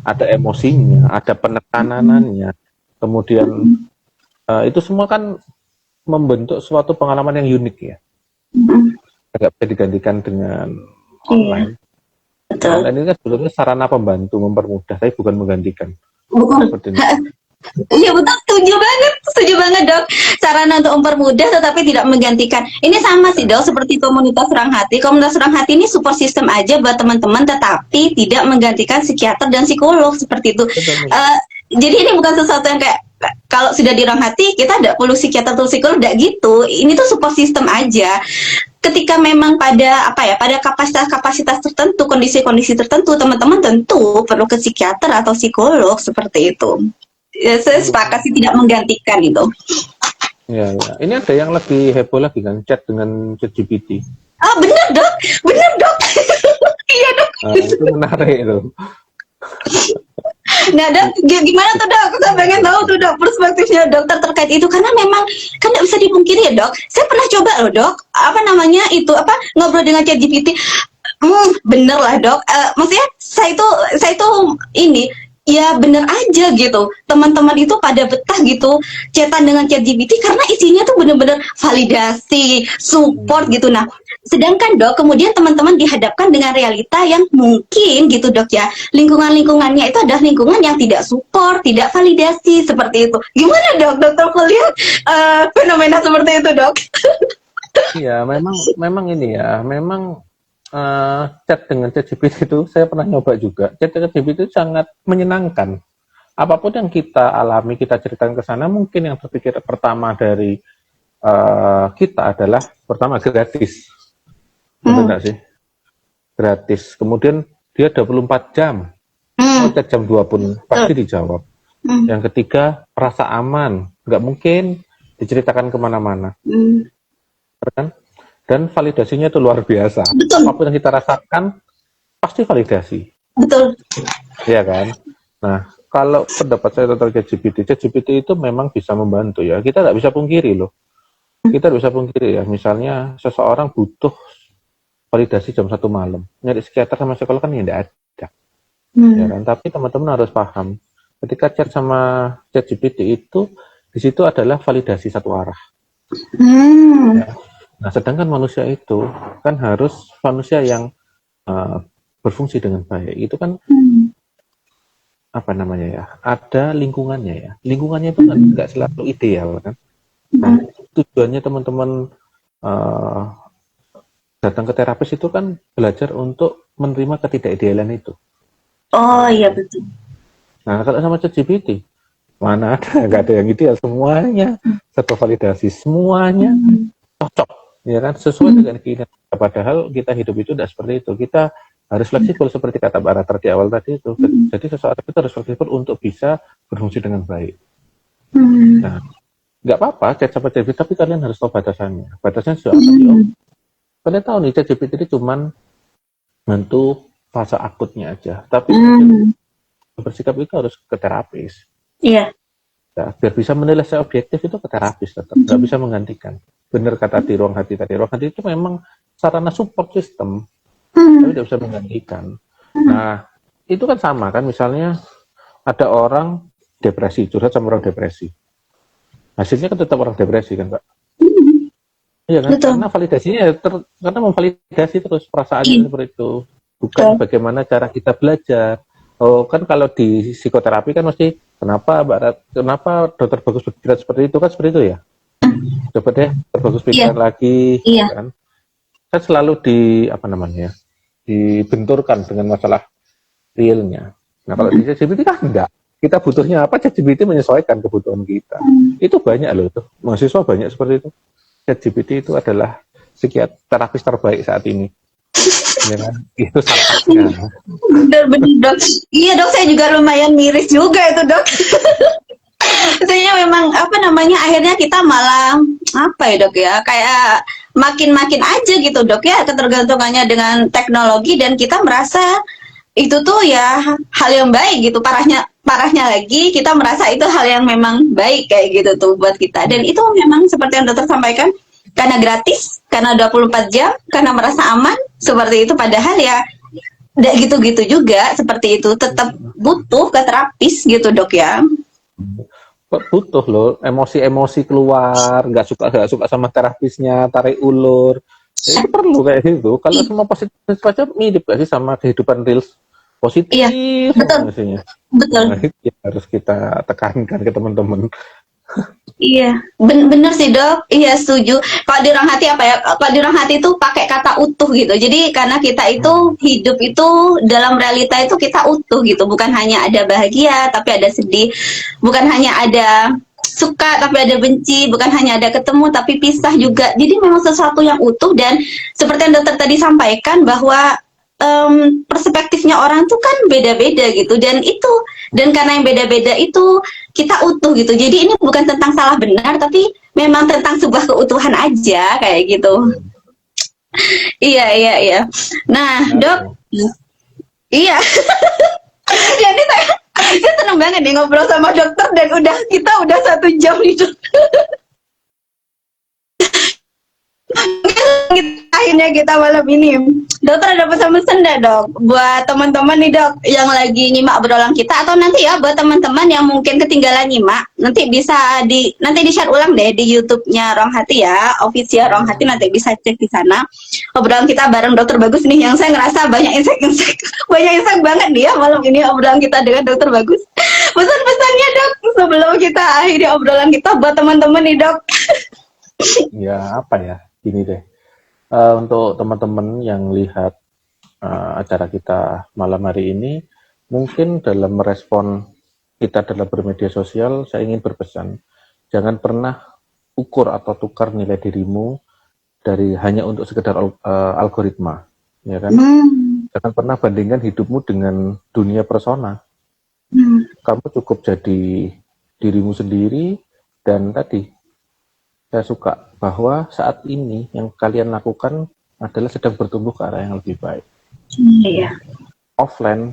Ada emosinya, ada penekanannya, kemudian itu semua kan membentuk suatu pengalaman yang unik ya. Nggak bisa digantikan dengan online. Betul. Online ini kan sebetulnya sarana pembantu, mempermudah, tapi bukan menggantikan. Bukan. Iya betul, setuju banget dok. Sarana untuk mempermudah tetapi tidak menggantikan. Ini sama sih dok, seperti komunitas Ruang Hati. Komunitas Ruang Hati ini support system aja buat teman-teman, tetapi tidak menggantikan psikiater dan psikolog seperti itu. Betul, betul. Jadi ini bukan sesuatu yang kayak kalau sudah di Ruang Hati kita tidak perlu psikiater atau psikolog, tidak gitu. Ini tuh support system aja. Ketika memang pada pada kapasitas-kapasitas tertentu, kondisi-kondisi tertentu, teman-teman tentu perlu ke psikiater atau psikolog seperti itu. Ya, saya sepakat sih tidak menggantikan itu. Ya, ya. Ini ada yang lebih heboh lagi kan, chat dengan ChatGPT. Ah benar dok. Iya dok. Nah, itu menarik itu. Nah dok, gimana tuh dok? Saya pengen tahu tuh dok perspektifnya dokter terkait itu, karena memang kan nggak bisa dipungkiri ya dok. Saya pernah coba loh dok, ngobrol dengan ChatGPT. Bener lah dok. Maksudnya saya itu ini ya bener aja gitu, teman-teman itu pada betah gitu chatan dengan ChatGPT karena isinya tuh bener-bener validasi, support gitu. Nah, sedangkan dok kemudian teman-teman dihadapkan dengan realita yang mungkin gitu dok ya, lingkungannya itu adalah lingkungan yang tidak support, tidak validasi seperti itu. Gimana dok, dokter melihat fenomena seperti itu dok? Iya, memang ini ya, memang chat dengan ChatGPT itu saya pernah nyoba juga. Chat dengan ChatGPT itu sangat menyenangkan. Apapun yang kita alami, kita ceritakan ke sana, mungkin yang terpikir pertama dari kita adalah pertama gratis. Betul nggak sih? Gratis. Kemudian dia 24 jam. Mau chat jam 2 pun pasti dijawab. Yang ketiga, rasa aman. Nggak mungkin diceritakan kemana-mana. Kan? Dan validasinya itu luar biasa. Betul. Apapun yang kita rasakan, pasti validasi. Betul. Iya kan? Nah, kalau pendapat saya tentang ChatGPT itu memang bisa membantu ya. Kita nggak bisa pungkiri loh. Kita bisa pungkiri ya. Misalnya, seseorang butuh validasi jam 1 malam. Nyari psikiater sama psikolog kan ya tidak ada. Ya kan? Tapi teman-teman harus paham. Ketika chat sama ChatGPT itu, di situ adalah validasi satu arah. Ya. Nah, sedangkan manusia itu kan harus manusia yang berfungsi dengan baik. Itu kan apa namanya ya? Ada lingkungannya ya. Lingkungannya itu kan nggak selalu ideal kan. Nah, tujuannya teman-teman datang ke terapis itu kan belajar untuk menerima ketidakidealan itu. Oh iya betul. Nah, kalau sama ChatGPT mana ada, nggak ada yang ideal, semuanya satu validasi, semuanya cocok. Ya kan, sesuai dengan keinginan. Padahal kita hidup itu tidak seperti itu. Kita harus fleksibel seperti kata Mbak Rata di awal tadi itu. Jadi seseorang itu harus fleksibel untuk bisa berfungsi dengan baik. Nah, nggak apa-apa chat sama ChatGPT, tapi kalian harus tahu batasannya. Batasannya sudah apa sih? Kalian tahu nih ChatGPT ini cuman bantu fase akutnya aja. Tapi bersikap itu harus ke terapis. Iya. Ya, biar bisa menilai secara objektif itu ke terapis tetap. Nggak bisa menggantikan. Benar kata di Ruang Hati tadi. Ruang Hati itu memang sarana support system, tapi tidak bisa menggantikan. Nah, itu kan sama kan, misalnya ada orang depresi, curhat sama orang depresi. Hasilnya kan tetap orang depresi kan, Pak? Iya kan? Betul. Karena validasinya, karena memvalidasi terus perasaannya seperti itu. Bukan bagaimana cara kita belajar. Oh, kan kalau di psikoterapi kan mesti, kenapa dokter Bagus berpikiran seperti itu, kan seperti itu ya? Coba deh, terbagus pikiran lagi, kan? Kan selalu dibenturkan dengan masalah realnya. Nah, kalau di ChatGPT kan enggak. Kita butuhnya apa, ChatGPT menyesuaikan kebutuhan kita. Itu banyak loh tuh, mahasiswa banyak seperti itu. ChatGPT itu adalah psikiater terapis terbaik saat ini. Ya kan? Itu salah. Benar-benar dok. Iya dok, saya juga lumayan miris juga itu dok. Sebenarnya memang akhirnya kita malah dok ya, kayak makin aja gitu dok ya, ketergantungannya dengan teknologi, dan kita merasa itu tuh ya hal yang baik gitu. Parahnya lagi kita merasa itu hal yang memang baik kayak gitu tuh buat kita, dan itu memang seperti yang dokter sampaikan, karena gratis, karena 24 jam, karena merasa aman seperti itu. Padahal ya tidak gitu-gitu juga seperti itu, tetap butuh ke terapis gitu dok ya. Butuh loh, emosi-emosi keluar, nggak suka sama terapisnya, tarik ulur, itu perlu kayak gitu. Kalau semua positif aja mirip gak sih sama kehidupan real Positif Iya, betul, mestinya. betul. Nah, itu yang harus kita tekankan ke teman-teman. Iya, bener sih dok. Iya setuju. Kalau di orang hati apa ya? Kalau di orang hati itu pakai kata utuh gitu. Jadi karena kita itu hidup itu dalam realita itu kita utuh gitu. Bukan hanya ada bahagia, tapi ada sedih. Bukan hanya ada suka, tapi ada benci. Bukan hanya ada ketemu, tapi pisah juga. Jadi memang sesuatu yang utuh dan seperti yang dokter tadi sampaikan bahwa perspektifnya orang tuh kan beda-beda gitu dan karena yang beda-beda itu kita utuh gitu. Jadi ini bukan tentang salah benar, tapi memang tentang sebuah keutuhan aja kayak gitu. Iya, iya, iya. Nah, dok, iya. Jadi saya seneng banget nih ngobrol sama dokter dan kita udah 1 jam nih dok. Akhirnya kita malam ini. Dokter ada pesan-pesan enggak dok buat teman-teman nih dok yang lagi nyimak obrolan kita atau nanti ya buat teman-teman yang mungkin ketinggalan nyimak nanti bisa nanti di-share ulang deh di YouTube-nya Ruang Hati ya, official Ruang Hati, nanti bisa cek di sana obrolan kita bareng dokter Bagus nih yang saya ngerasa banyak insight banyak insight banget nih ya malam ini obrolan kita dengan dokter Bagus. Pesan-pesannya dok sebelum kita akhiri obrolan kita buat teman-teman nih dok. Ya apa ya, gini deh. Untuk teman-teman yang lihat acara kita malam hari ini, mungkin dalam merespon kita dalam bermedia sosial, saya ingin berpesan, jangan pernah ukur atau tukar nilai dirimu dari hanya untuk sekedar algoritma, ya kan? Jangan pernah bandingkan hidupmu dengan dunia persona. Kamu cukup jadi dirimu sendiri, dan tadi saya suka bahwa saat ini yang kalian lakukan adalah sedang bertumbuh ke arah yang lebih baik. Iya. Offline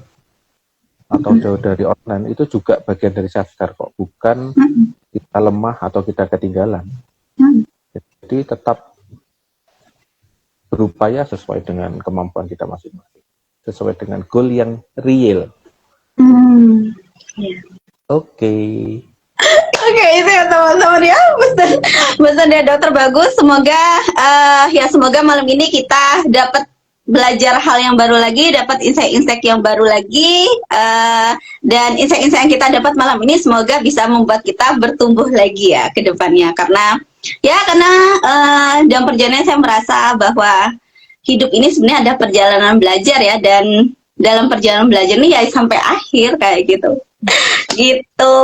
atau jauh dari online itu juga bagian dari self-care kok, bukan kita lemah atau kita ketinggalan. Jadi tetap berupaya sesuai dengan kemampuan kita masing-masing, sesuai dengan goal yang real. Oke. Oke, itu ya teman-teman ya pesan dari dokter Bagus. Semoga malam ini kita dapat belajar hal yang baru lagi, dapat insight-insight yang baru lagi, dan insight-insight yang kita dapat malam ini semoga bisa membuat kita bertumbuh lagi ya ke depannya. Karena dalam perjalanan saya merasa bahwa hidup ini sebenarnya ada perjalanan belajar ya, dan dalam perjalanan belajar ini ya sampai akhir kayak gitu. Gitu.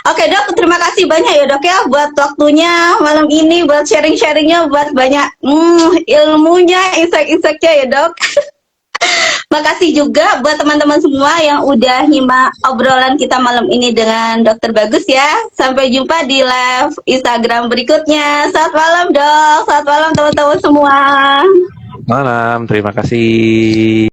Oke dok, terima kasih banyak ya dok ya buat waktunya malam ini, buat sharing-sharingnya, buat banyak ilmunya, insight-insightnya ya dok. Makasih juga buat teman-teman semua yang udah nyimak obrolan kita malam ini dengan dokter Bagus ya. Sampai jumpa di live Instagram berikutnya. Selamat malam dok, selamat malam teman-teman semua. Malam, terima kasih.